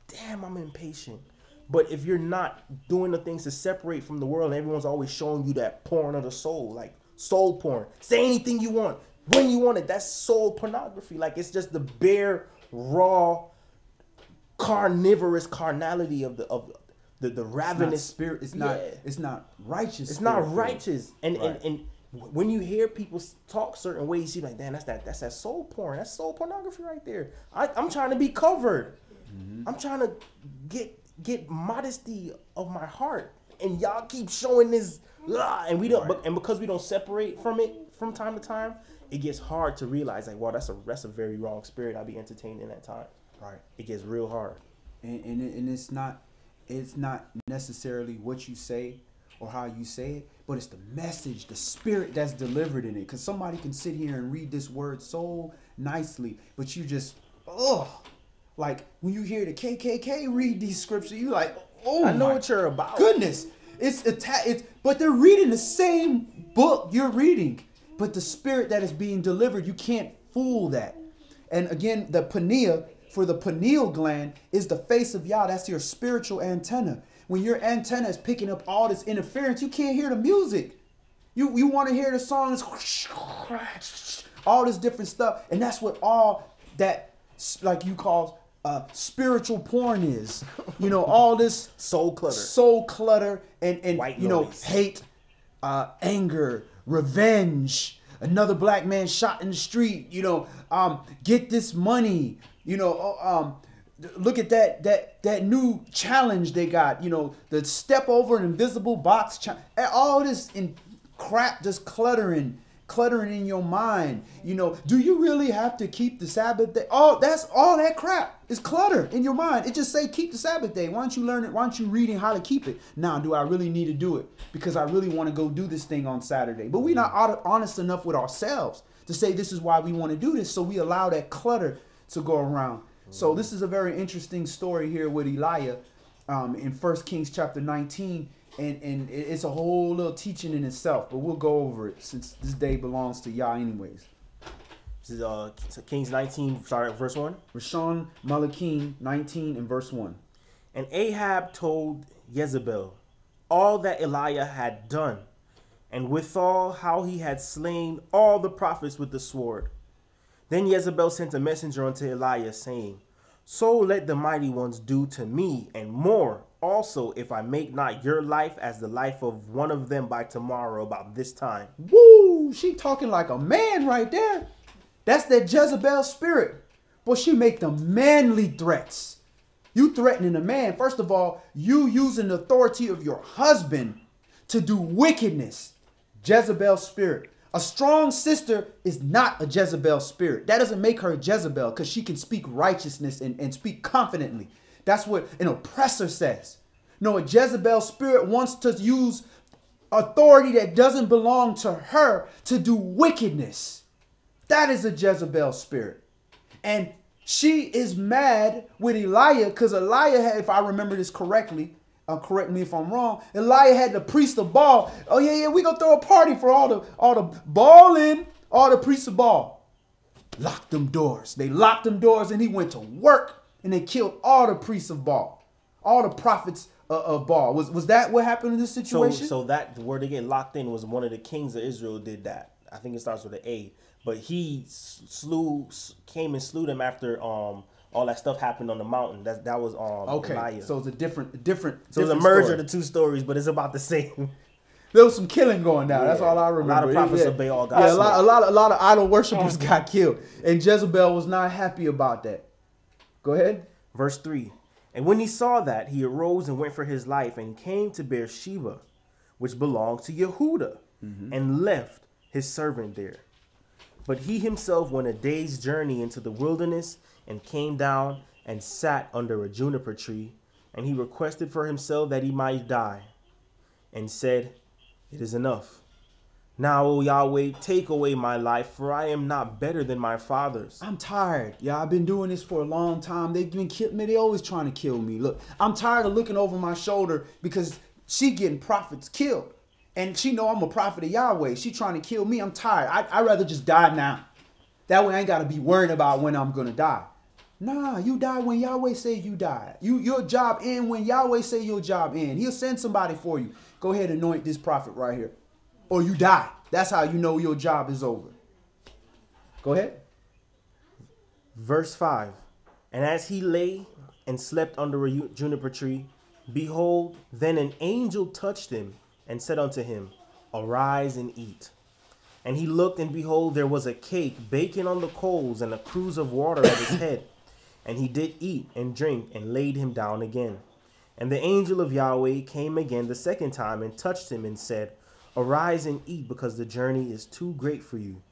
Damn, I'm impatient. But if you're not doing the things to separate from the world, and everyone's always showing you that porn of the soul, like soul porn. Say anything you want, when you want it. That's soul pornography. Like it's just the bare, raw, carnivorous carnality of the ravenous spirit. It's not righteous. It's not righteous. And when you hear people talk certain ways, you see like, damn, that's that soul porn. That's soul pornography right there. I'm trying to be covered. Mm-hmm. I'm trying to get modesty of my heart, and y'all keep showing this, and we don't. Right. And because we don't separate from it from time to time, it gets hard to realize like, wow, that's a very wrong spirit I be entertaining at times. Right. It gets real hard. And it's not necessarily what you say or how you say it, but it's the message, the spirit that's delivered in it. Because somebody can sit here and read this word so nicely, but you just, like when you hear the KKK read these scriptures, you like, oh, I know what you're about. Goodness, but they're reading the same book you're reading, But the spirit that is being delivered, you can't fool that. And again, the pineal, for the pineal gland, is the face of Yah. That's your spiritual antenna. When your antenna is picking up all this interference, you can't hear the music. You want to hear the songs, all this different stuff. And that's what all that, like you call spiritual porn is. You know, all this Soul clutter and white you know, noise. hate, anger, revenge, another black man shot in the street, you know, get this money, you know, look at that new challenge they got, you know, the step over an invisible box, all this in crap just cluttering in your mind. You know, do you really have to keep the Sabbath day? Oh, that's all that crap is clutter in your mind. It just say keep the Sabbath day. Why don't you learn it? Why don't you reading how to keep it? Now, do I really need to do it? Because I really want to go do this thing on Saturday. But we're not honest enough with ourselves to say this is why we want to do this. So we allow that clutter to go around. So this is a very interesting story here with Elijah in 1 Kings chapter 19. And it's a whole little teaching in itself, but we'll go over it since this day belongs to Yah anyways. This is Kings 19, verse 1. Rishon Malachim 19 and verse 1. And Ahab told Jezebel all that Elijah had done, and withal how he had slain all the prophets with the sword. Then Jezebel sent a messenger unto Elijah, saying, So let the mighty ones do to me, and more also, if I make not your life as the life of one of them by tomorrow about this time. Woo! She talking like a man right there. That's that Jezebel spirit. Boy, she make the manly threats. You threatening a man. First of all, you using the authority of your husband to do wickedness. Jezebel spirit. A strong sister is not a Jezebel spirit. That doesn't make her a Jezebel because she can speak righteousness and speak confidently. That's what an oppressor says. No, a Jezebel spirit wants to use authority that doesn't belong to her to do wickedness. That is a Jezebel spirit. And she is mad with Elijah because Elijah had, if I remember this correctly, correct me if I'm wrong, Elijah had the priest of Baal. Oh yeah, we gonna throw a party for all the balling, all the priests of Baal. Lock them doors. They locked them doors and he went to work. And they killed all the priests of Baal, all the prophets of Baal. Was that what happened in this situation? So that where they get locked in was one of the kings of Israel did that. I think it starts with an A. But he came and slew them after all that stuff happened on the mountain. That was okay. Elijah. So it's a different. So it's a merger of the two stories, but it's about the same. There was some killing going down. Yeah. That's all I remember. A lot of prophets of Baal got killed. A lot of idol worshipers got killed, and Jezebel was not happy about that. Go ahead. Verse 3. And when he saw that, he arose and went for his life and came to Beersheba, which belonged to Yehuda, and left his servant there. But he himself went a day's journey into the wilderness and came down and sat under a juniper tree. And he requested for himself that he might die and said, It is enough. Now, O Yahweh, take away my life, for I am not better than my fathers. I'm tired. Yeah, I've been doing this for a long time. They've been killing me. They always trying to kill me. Look, I'm tired of looking over my shoulder because she getting prophets killed. And she know I'm a prophet of Yahweh. She trying to kill me. I'm tired. I'd rather just die now. That way I ain't got to be worried about when I'm going to die. Nah, you die when Yahweh say you die. Your job end when Yahweh say your job end. He'll send somebody for you. Go ahead and anoint this prophet right here. Or you die. That's how you know your job is over. Go ahead. Verse 5. And as he lay and slept under a juniper tree, behold, then an angel touched him and said unto him, Arise and eat. And he looked, and behold, there was a cake baking on the coals and a cruse of water at his head. And he did eat and drink and laid him down again. And the angel of Yahweh came again the second time and touched him and said, Arise and eat, because the journey is too great for you.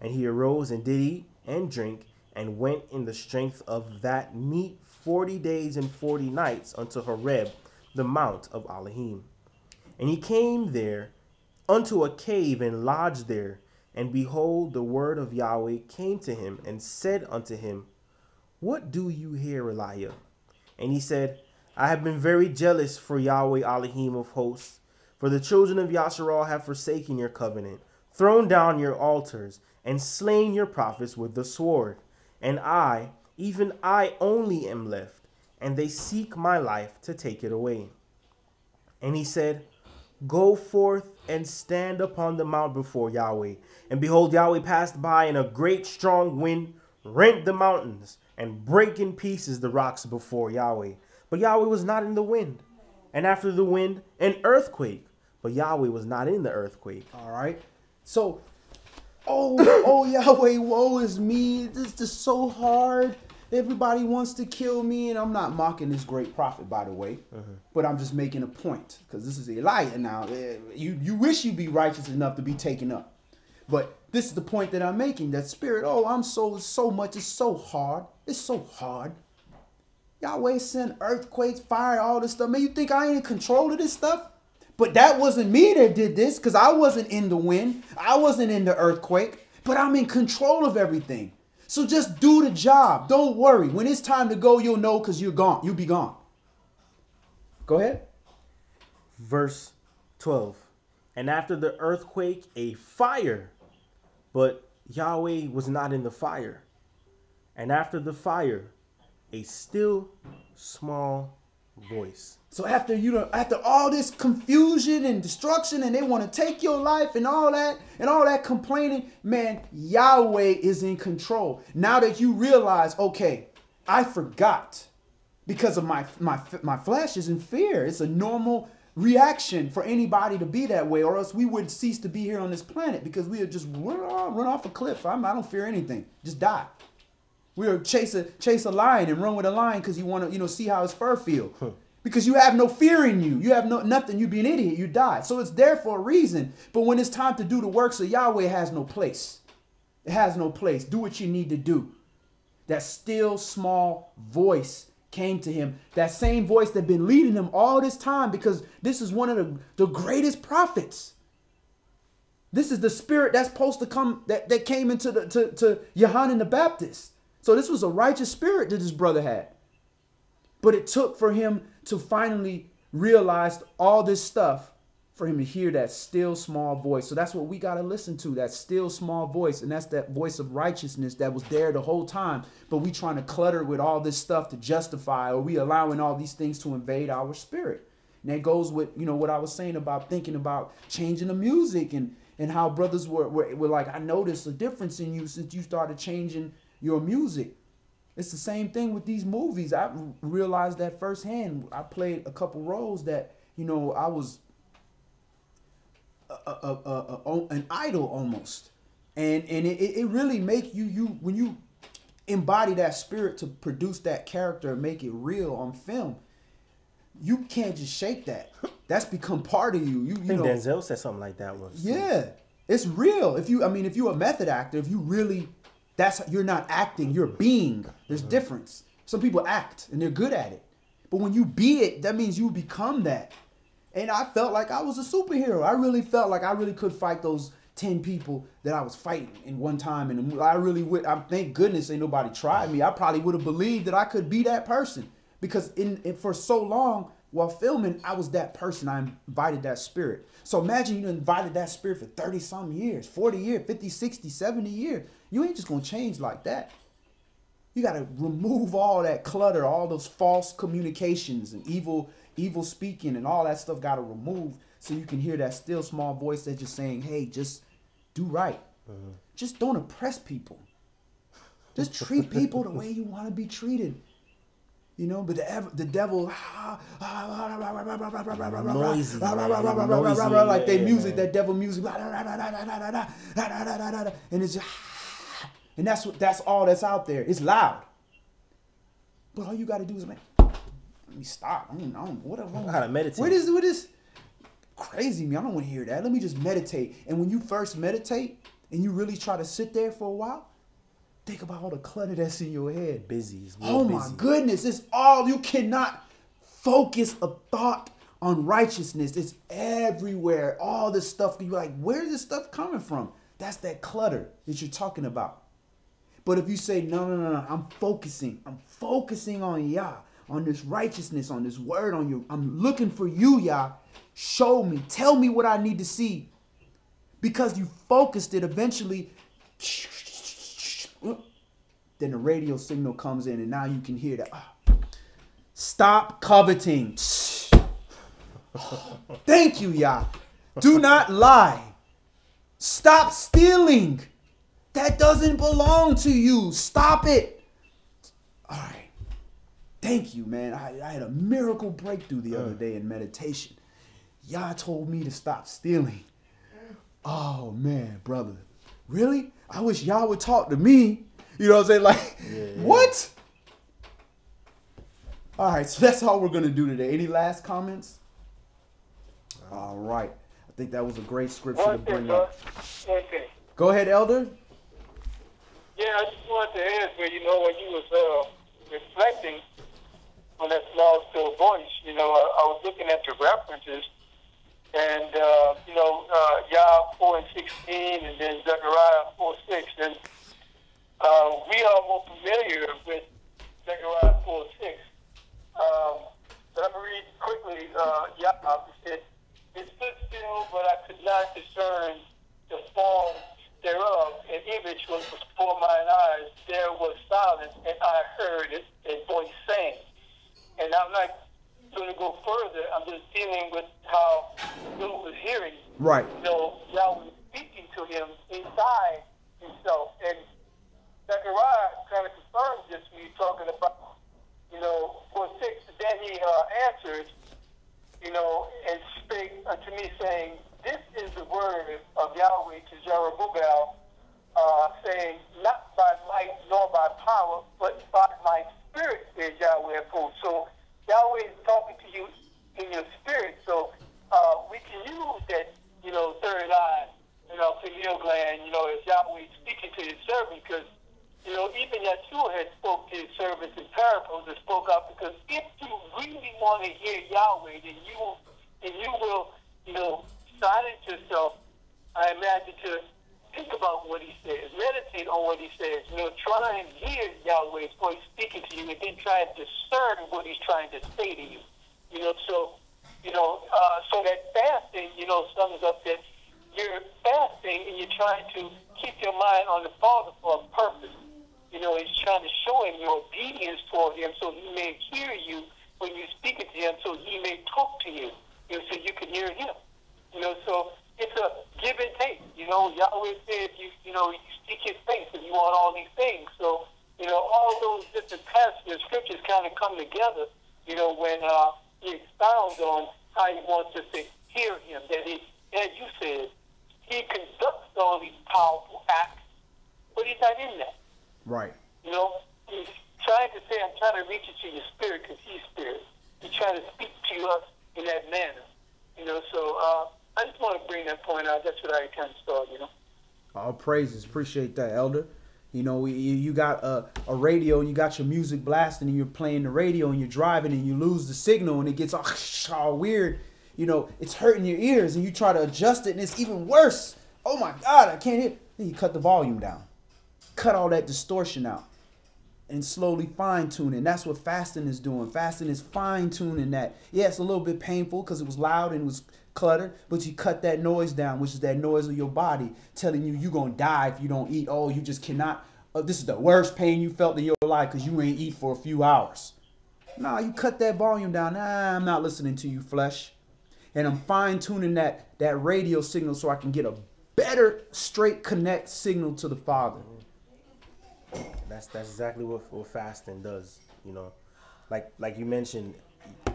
And he arose and did eat and drink, and went in the strength of that meat 40 days and 40 nights unto Horeb, the mount of Elohim. And he came there unto a cave and lodged there. And behold, the word of Yahweh came to him and said unto him, What do you here, Elijah? And he said, I have been very jealous for Yahweh Elohim of hosts. For the children of Yasharal have forsaken your covenant, thrown down your altars, and slain your prophets with the sword. And I, even I only am left, and they seek my life to take it away. And he said, Go forth and stand upon the mount before Yahweh. And behold, Yahweh passed by, and a great strong wind rent the mountains and brake in pieces the rocks before Yahweh. But Yahweh was not in the wind. And after the wind, an earthquake. But Yahweh was not in the earthquake. All right. So, oh Yahweh, woe is me. This is just so hard. Everybody wants to kill me, and I'm not mocking this great prophet, by the way, but I'm just making a point, because this is Elijah now. You wish you'd be righteous enough to be taken up, but this is the point that I'm making. That spirit, I'm so much. It's so hard. It's so hard. Yahweh sent earthquakes, fire, all this stuff. Man, you think I ain't in control of this stuff? But that wasn't me that did this, because I wasn't in the wind. I wasn't in the earthquake, but I'm in control of everything. So just do the job. Don't worry. When it's time to go, you'll know, because you're gone. You'll be gone. Go ahead. Verse 12. And after the earthquake, a fire, but Yahweh was not in the fire. And after the fire, a still small voice. So after all this confusion and destruction, and they want to take your life and all that complaining, man, Yahweh is in control. Now that you realize, okay, I forgot, because of my flesh is in fear. It's a normal reaction for anybody to be that way, or else we would cease to be here on this planet, because we would just run off a cliff. I don't fear anything. Just die. We would chase a lion and run with a lion because you want to, see how his fur feels. Because you have no fear in you. You have nothing. You'd be an idiot. You die. So it's there for a reason. But when it's time to do the works of Yahweh, it has no place. It has no place. Do what you need to do. That still small voice came to him. That same voice that been leading him all this time, because this is one of the greatest prophets. This is the spirit that's supposed to come, that came into to Yohanan the Baptist. So this was a righteous spirit that this brother had. But it took for him to finally realize all this stuff, for him to hear that still small voice. So that's what we got to listen to, that still small voice. And that's that voice of righteousness that was there the whole time. But we trying to clutter with all this stuff to justify, or we allowing all these things to invade our spirit. And that goes with, what I was saying about thinking about changing the music, and how brothers were like, I noticed a difference in you since you started changing your music. It's the same thing with these movies. I realized that firsthand. I played a couple roles that, I was an idol almost. And it really make you when you embody that spirit to produce that character and make it real on film, you can't just shake that. That's become part of you. I think Denzel said something like that once. Yeah. It's real. If you're a method actor, if you really, you're not acting, you're being. There's difference. Some people act and they're good at it. But when you be it, that means you become that. And I felt like I was a superhero. I really felt like I really could fight those 10 people that I was fighting in one time. And I really would. Thank goodness ain't nobody tried me. I probably would have believed that I could be that person. Because for so long while filming, I was that person. I invited that spirit. So imagine you invited that spirit for 30-something years, 40 years, 50, 60, 70 years. You ain't just going to change like that. You got to remove all that clutter, all those false communications and evil speaking, and all that stuff got to remove, so you can hear that still small voice that's just saying, hey, just do right. Just don't oppress people. Just treat people the way you want to be treated. But the devil, noisy, like their music, that devil music, and it's just, and that's all that's out there. It's loud, but all you got to do is, man, let me stop. I don't what how to meditate. What is crazy me? I don't want to hear that. Let me just meditate. And when you first meditate and you really try to sit there for a while, think about all the clutter that's in your head. Busy. My goodness. It's all, you cannot focus a thought on righteousness. It's everywhere. All this stuff. You're like, where's this stuff coming from? That's that clutter that you're talking about. But if you say, no, I'm focusing on Yah, on this righteousness, on this word, on you. I'm looking for you, Yah. Show me. Tell me what I need to see. Because you focused it, eventually, then the radio signal comes in and now you can hear that. Stop coveting. Thank you, Yah. Do not lie. Stop stealing. That doesn't belong to you. Stop it. All right. Thank you, man. I had a miracle breakthrough the other day in meditation. Yah told me to stop stealing. Oh, man, brother. Really? I wish Yah would talk to me. You know what I'm saying? Like, what? All right, so that's all we're going to do today. Any last comments? All right. I think that was a great scripture to bring up. Okay. Go ahead, Elder. Yeah, I just wanted to answer, when you was reflecting on that small, still voice, I was looking at the references, and, Yah 4:16, and then Zechariah 4:6, and we are more familiar with Zechariah 4:6. But I'm going to read quickly, Yah said, "It stood still, but I could not discern the form thereof. An image was before mine eyes. There was silence, and I heard a voice saying." And I'm not going to go further. I'm just dealing with how Luke was hearing. Right. Yah was speaking to him inside himself. And Zechariah kind of confirms this when he's talking about, 4:6. Then he answered, and spake unto me, saying, "This is the word of Yahweh to Zerubbabel, saying, not by might nor by power, but by my spirit, says Yahweh of hosts." So Yahweh is talking to you in your spirit. So we can use that, third eye, pineal gland, as Yahweh speaking to his servant, because even Yeshua had spoke to his servants in parables and spoke out, because if you really want to hear Yahweh, then you will, silence yourself, I imagine, to think about what he says, meditate on what he says, try and hear Yahweh's voice speaking to you, and then try and discern what he's trying to say to you. So that fasting, sums up that you're fasting and you're trying to keep your mind on the Father for a purpose. He's trying to show him your obedience toward him, so he may hear you when you're speaking to him, so he may talk to you, so you can hear him. So it's a give and take. Yahweh said, you seek his face and you want all these things. So, all those different passages of scriptures kind of come together, when he expounds on how he wants us to hear him. That he, as you said, he conducts all these powerful acts, but he's not in that. Right. He's trying to say, I'm trying to reach you to your spirit because he's spirit. He's trying to speak to us in that manner. So I just want to bring that point out. That's what I kind of started, All praises. Appreciate that, Elder. You got a radio and you got your music blasting and you're playing the radio and you're driving and you lose the signal and it gets all weird. It's hurting your ears and you try to adjust it and it's even worse. Oh my God, I can't hear. Then you cut the volume down. Cut all that distortion out and slowly fine tune it. And that's what fasting is doing. Fasting is fine tuning that. Yeah, it's a little bit painful because it was loud and it was cluttered, but you cut that noise down, which is that noise of your body telling you you're going to die if you don't eat. Oh, you just cannot. Oh, this is the worst pain you felt in your life because you ain't eat for a few hours. Nah, you cut that volume down. Nah, I'm not listening to you, flesh. And I'm fine tuning that radio signal so I can get a better straight connect signal to the Father. That's exactly what fasting does, like you mentioned,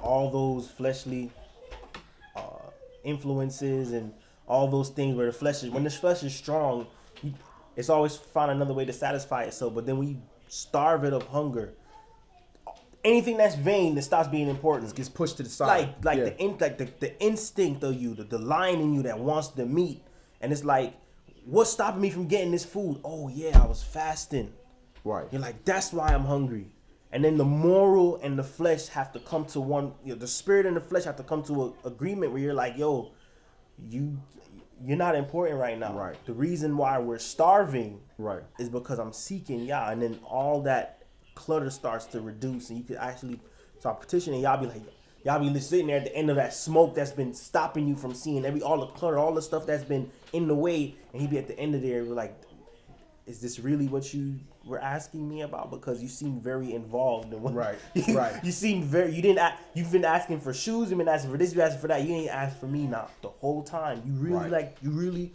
all those fleshly influences and all those things where when the flesh is strong, it's always find another way to satisfy itself. But then when you starve it of hunger, anything that's vain that stops being important gets pushed to the side. The instinct of you, the lion in you that wants the meat, and it's like, what's stopping me from getting this food? Oh yeah, I was fasting. Right. You're like, that's why I'm hungry. And then the moral and the flesh have to come to one. The spirit and the flesh have to come to an agreement where you're like, yo, you're not important right now. Right. The reason why we're starving, right, is because I'm seeking Yah. And then all that clutter starts to reduce, and you can actually start petitioning Yah. Be like, Y'all be sitting there at the end of that smoke that's been stopping you from seeing all the clutter, all the stuff that's been in the way, and he be at the end of there, we're like, is this really what you were asking me about? Because you seem very involved in what, Right. You seem very, you've been asking for shoes, you've been asking for this, you've been asking for that, you ain't asked for me now the whole time. You really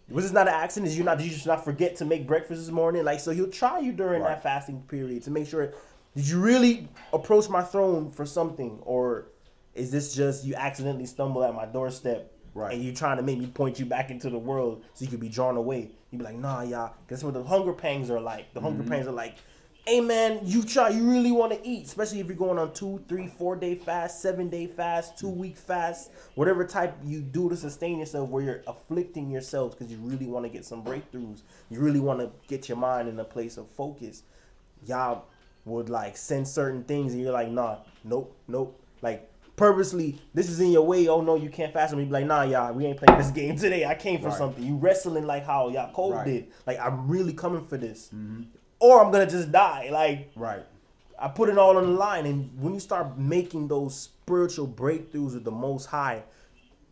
was this not an accident? Did you just not forget to make breakfast this morning? Like, so he'll try you during that fasting period to make sure, did you really approach my throne for something? Or is this just you accidentally stumble at my doorstep and you trying to make me point you back into the world so you could be drawn away? You be like, nah, y'all. That's what the hunger pangs are like. The hunger pangs are like, hey, man, you really want to eat, especially if you're going on 2, 3, 4 day fast, 7-day fast, 2-week fast, whatever type you do to sustain yourself where you're afflicting yourself because you really want to get some breakthroughs. You really want to get your mind in a place of focus. Y'all would like send certain things and you're like, nah, nope. Like, purposely, this is in your way. Oh no, you can't fast. And be like, nah, y'all, we ain't playing this game today. I came for something. You wrestling like how y'all Cole did. Like, I'm really coming for this, or I'm gonna just die. Like, I put it all on the line. And when you start making those spiritual breakthroughs with the Most High,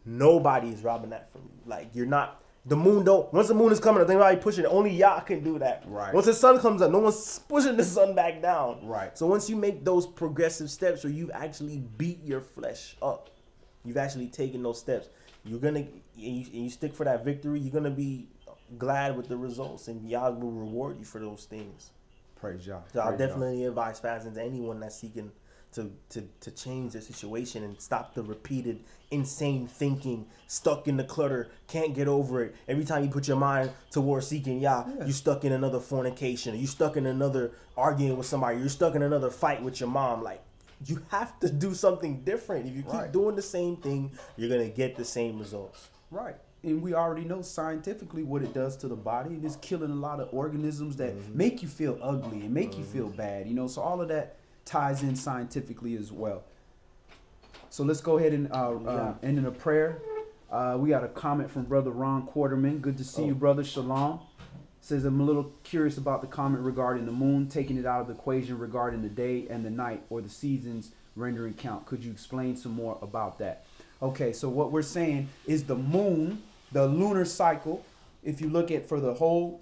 nobody is robbing that from you. Like, you're not. The moon don't. Once the moon is coming up, nobody pushing it. Only Yah can do that. Once the sun comes up, no one's pushing the sun back down. So once you make those progressive steps, where you've actually beat your flesh up, you've actually taken those steps. You're gonna and you stick for that victory. You're gonna be glad with the results, and Yah will reward you for those things. Praise Yah. So I'll definitely advise fasting to anyone that's seeking to change their situation and stop the repeated insane thinking, stuck in the clutter, can't get over it. Every time you put your mind towards seeking Yah, you stuck in another fornication, or you stuck in another arguing with somebody, you're stuck in another fight with your mom. Like, you have to do something different. If you keep doing the same thing, you're gonna get the same results. And we already know scientifically what it does to the body. It is killing a lot of organisms that make you feel ugly and make you feel bad. You know, so all of that ties in scientifically as well. So let's go ahead and end in a prayer. We got a comment from Brother Ron Quarterman. Good to see you, brother. Shalom. Says, I'm a little curious about the comment regarding the moon, taking it out of the equation regarding the day and the night, or the seasons rendering count. Could you explain some more about that? Okay, so what we're saying is the moon, the lunar cycle, if you look at for the whole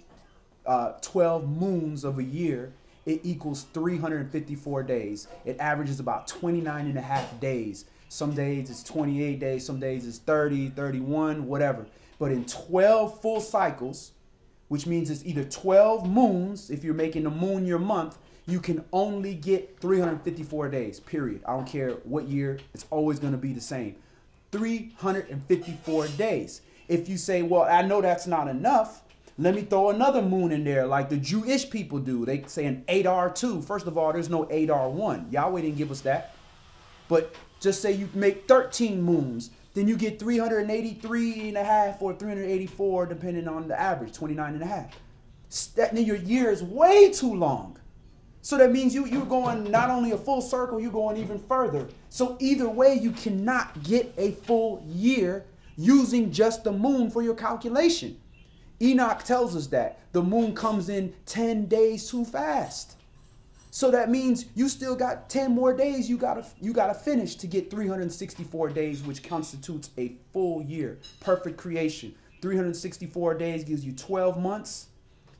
12 moons of a year, it equals 354 days. It averages about 29 and a half days. Some days it's 28 days, some days it's 30, 31, whatever. But in 12 full cycles, which means it's either 12 moons, if you're making the moon your month, you can only get 354 days, period. I don't care what year, it's always going to be the same. 354 days. If you say, well, I know that's not enough, let me throw another moon in there like the Jewish people do. They say an Adar 2. First of all, there's no Adar 1. Yahweh didn't give us that. But just say you make 13 moons, then you get 383 and a half or 384, depending on the average, 29 and a half. That means your year is way too long. So that means you're going not only a full circle, you're going even further. So either way, you cannot get a full year using just the moon for your calculation. Enoch tells us that the moon comes in 10 days too fast. So that means you still got 10 more days you gotta finish to get 364 days, which constitutes a full year. Perfect creation. 364 days gives you 12 months,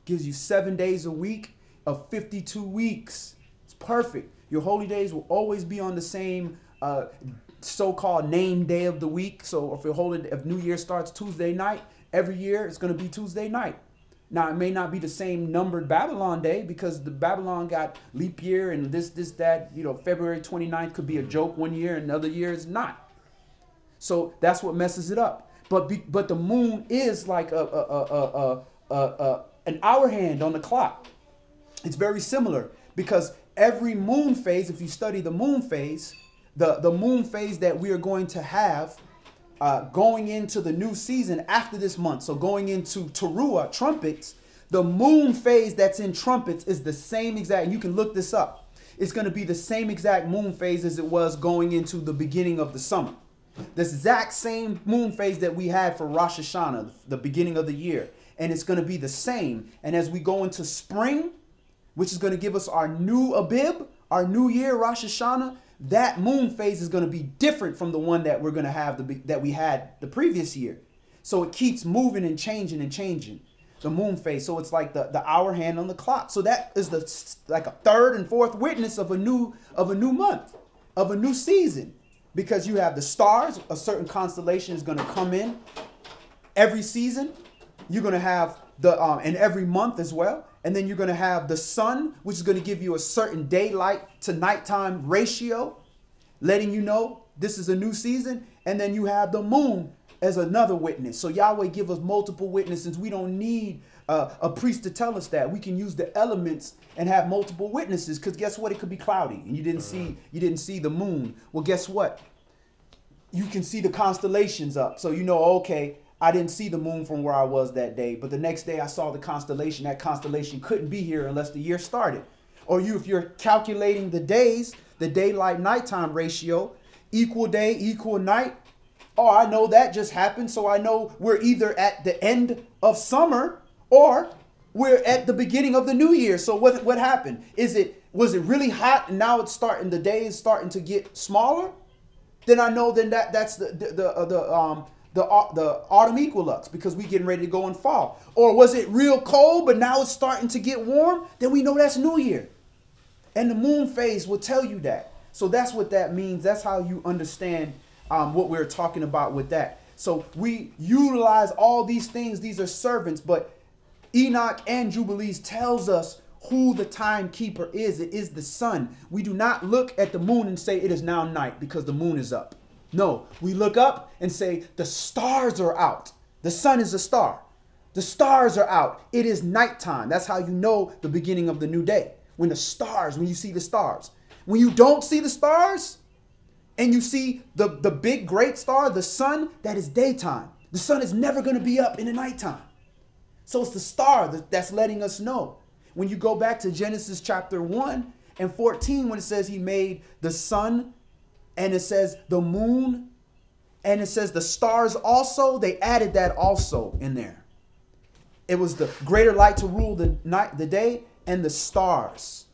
gives you 7 days a week of 52 weeks. It's perfect. Your holy days will always be on the same so-called name day of the week. So if New Year starts Tuesday night, every year it's going to be Tuesday night. Now, it may not be the same numbered Babylon day because the Babylon got leap year and this, that. You know, February 29th could be a joke one year and another year it's not. So that's what messes it up. But the moon is like an hour hand on the clock. It's very similar because every moon phase, if you study the moon phase, the moon phase that we are going to have going into the new season after this month, so going into Teruah, trumpets, the moon phase that's in trumpets is the same exact, and you can look this up. It's going to be the same exact moon phase as it was going into the beginning of the summer. The exact same moon phase that we had for Rosh Hashanah, the beginning of the year. And it's going to be the same. And as we go into spring, which is going to give us our new Abib, our new year, Rosh Hashanah, that moon phase is going to be different from the one that we're going to have that we had the previous year. So it keeps moving and changing the moon phase. So it's like the hour hand on the clock. So that is like a third and fourth witness of a new month, of a new season, because you have the stars. A certain constellation is going to come in every season. You're going to have and every month as well. And then you're going to have the sun, which is going to give you a certain daylight to nighttime ratio, letting you know this is a new season. And then you have the moon as another witness. So Yahweh give us multiple witnesses. We don't need a priest to tell us that. We can use the elements and have multiple witnesses, because guess what? It could be cloudy and you didn't see the moon. Well, guess what? You can see the constellations up. So you know, okay, I didn't see the moon from where I was that day, but the next day I saw the constellation. That constellation couldn't be here unless the year started. Or if you're calculating the days, the daylight nighttime ratio, equal day, equal night. Oh, I know that just happened. So I know we're either at the end of summer or we're at the beginning of the new year. So what happened? Was it really hot and now the day is starting to get smaller? Then I know that's the autumn equinox, because we getting ready to go in fall. Or was it real cold, but now it's starting to get warm? Then we know that's New Year. And the moon phase will tell you that. So that's what that means. That's how you understand what we're talking about with that. So we utilize all these things. These are servants, but Enoch and Jubilees tells us who the timekeeper is. It is the sun. We do not look at the moon and say it is now night because the moon is up. No, we look up and say the stars are out. The sun is a star. The stars are out. It is nighttime. That's how you know the beginning of the new day. When you see the stars. When you don't see the stars and you see the big great star, the sun, that is daytime. The sun is never going to be up in the nighttime. So it's the star that's letting us know. When you go back to Genesis chapter 1 and 14, when it says he made the sun, and it says the moon, and it says the stars also, they added that also in there. It was the greater light to rule the night, the day, and the stars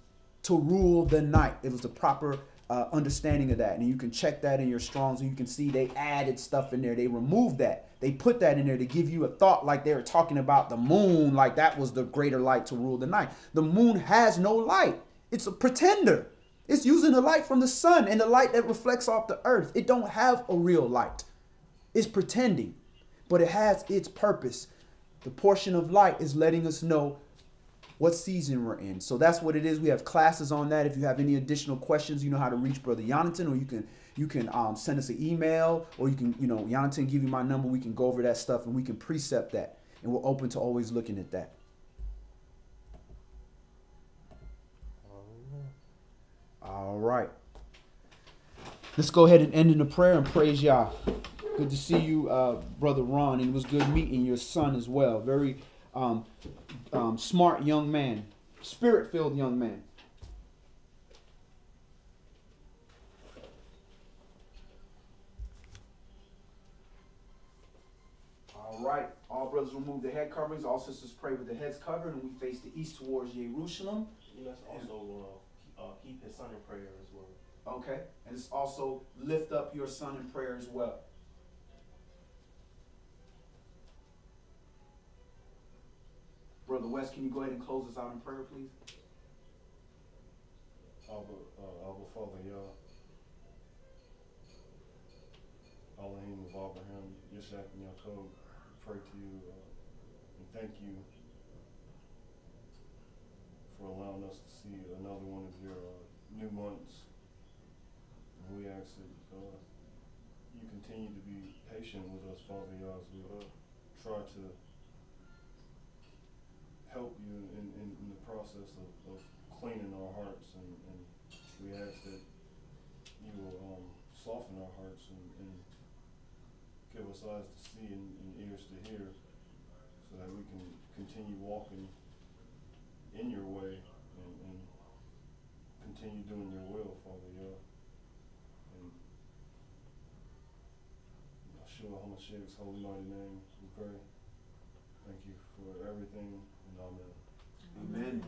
to rule the night. It was the proper understanding of that. And you can check that in your Strongs, and you can see they added stuff in there. They removed that. They put that in there to give you a thought like they were talking about the moon, like that was the greater light to rule the night. The moon has no light. It's a pretender. It's using the light from the sun and the light that reflects off the earth. It don't have a real light. It's pretending, but it has its purpose. The portion of light is letting us know what season we're in. So that's what it is. We have classes on that. If you have any additional questions, you know how to reach Brother Yonatan, or you can send us an email, or you can, Yonatan give you my number. We can go over that stuff and we can precept that. And we're open to always looking at that. All right. Let's go ahead and end in a prayer and praise Yah. Good to see you, Brother Ron, and it was good meeting your son as well. Very smart young man, spirit-filled young man. All right. All brothers remove the head coverings. All sisters pray with the heads covered, and we face the east towards Jerusalem. Let's also keep his son in prayer as well. Okay. And it's also lift up your son in prayer as well. Brother West, can you go ahead and close us out in prayer, please? Abba Father Yah, Elohim of Abraham, Yishak and Yaakov, pray to you and thank you for allowing us to see another one of your new months. And we ask that you continue to be patient with us, Father Yah, as we try to help you in the process of cleaning our hearts, and we ask that you will soften our hearts and give us eyes to see and ears to hear, so that we can continue walking in your way and continue doing your will, Father Yah. And Yeshua HaMashiach's holy mighty name, we pray. Thank you for everything, and amen. Amen.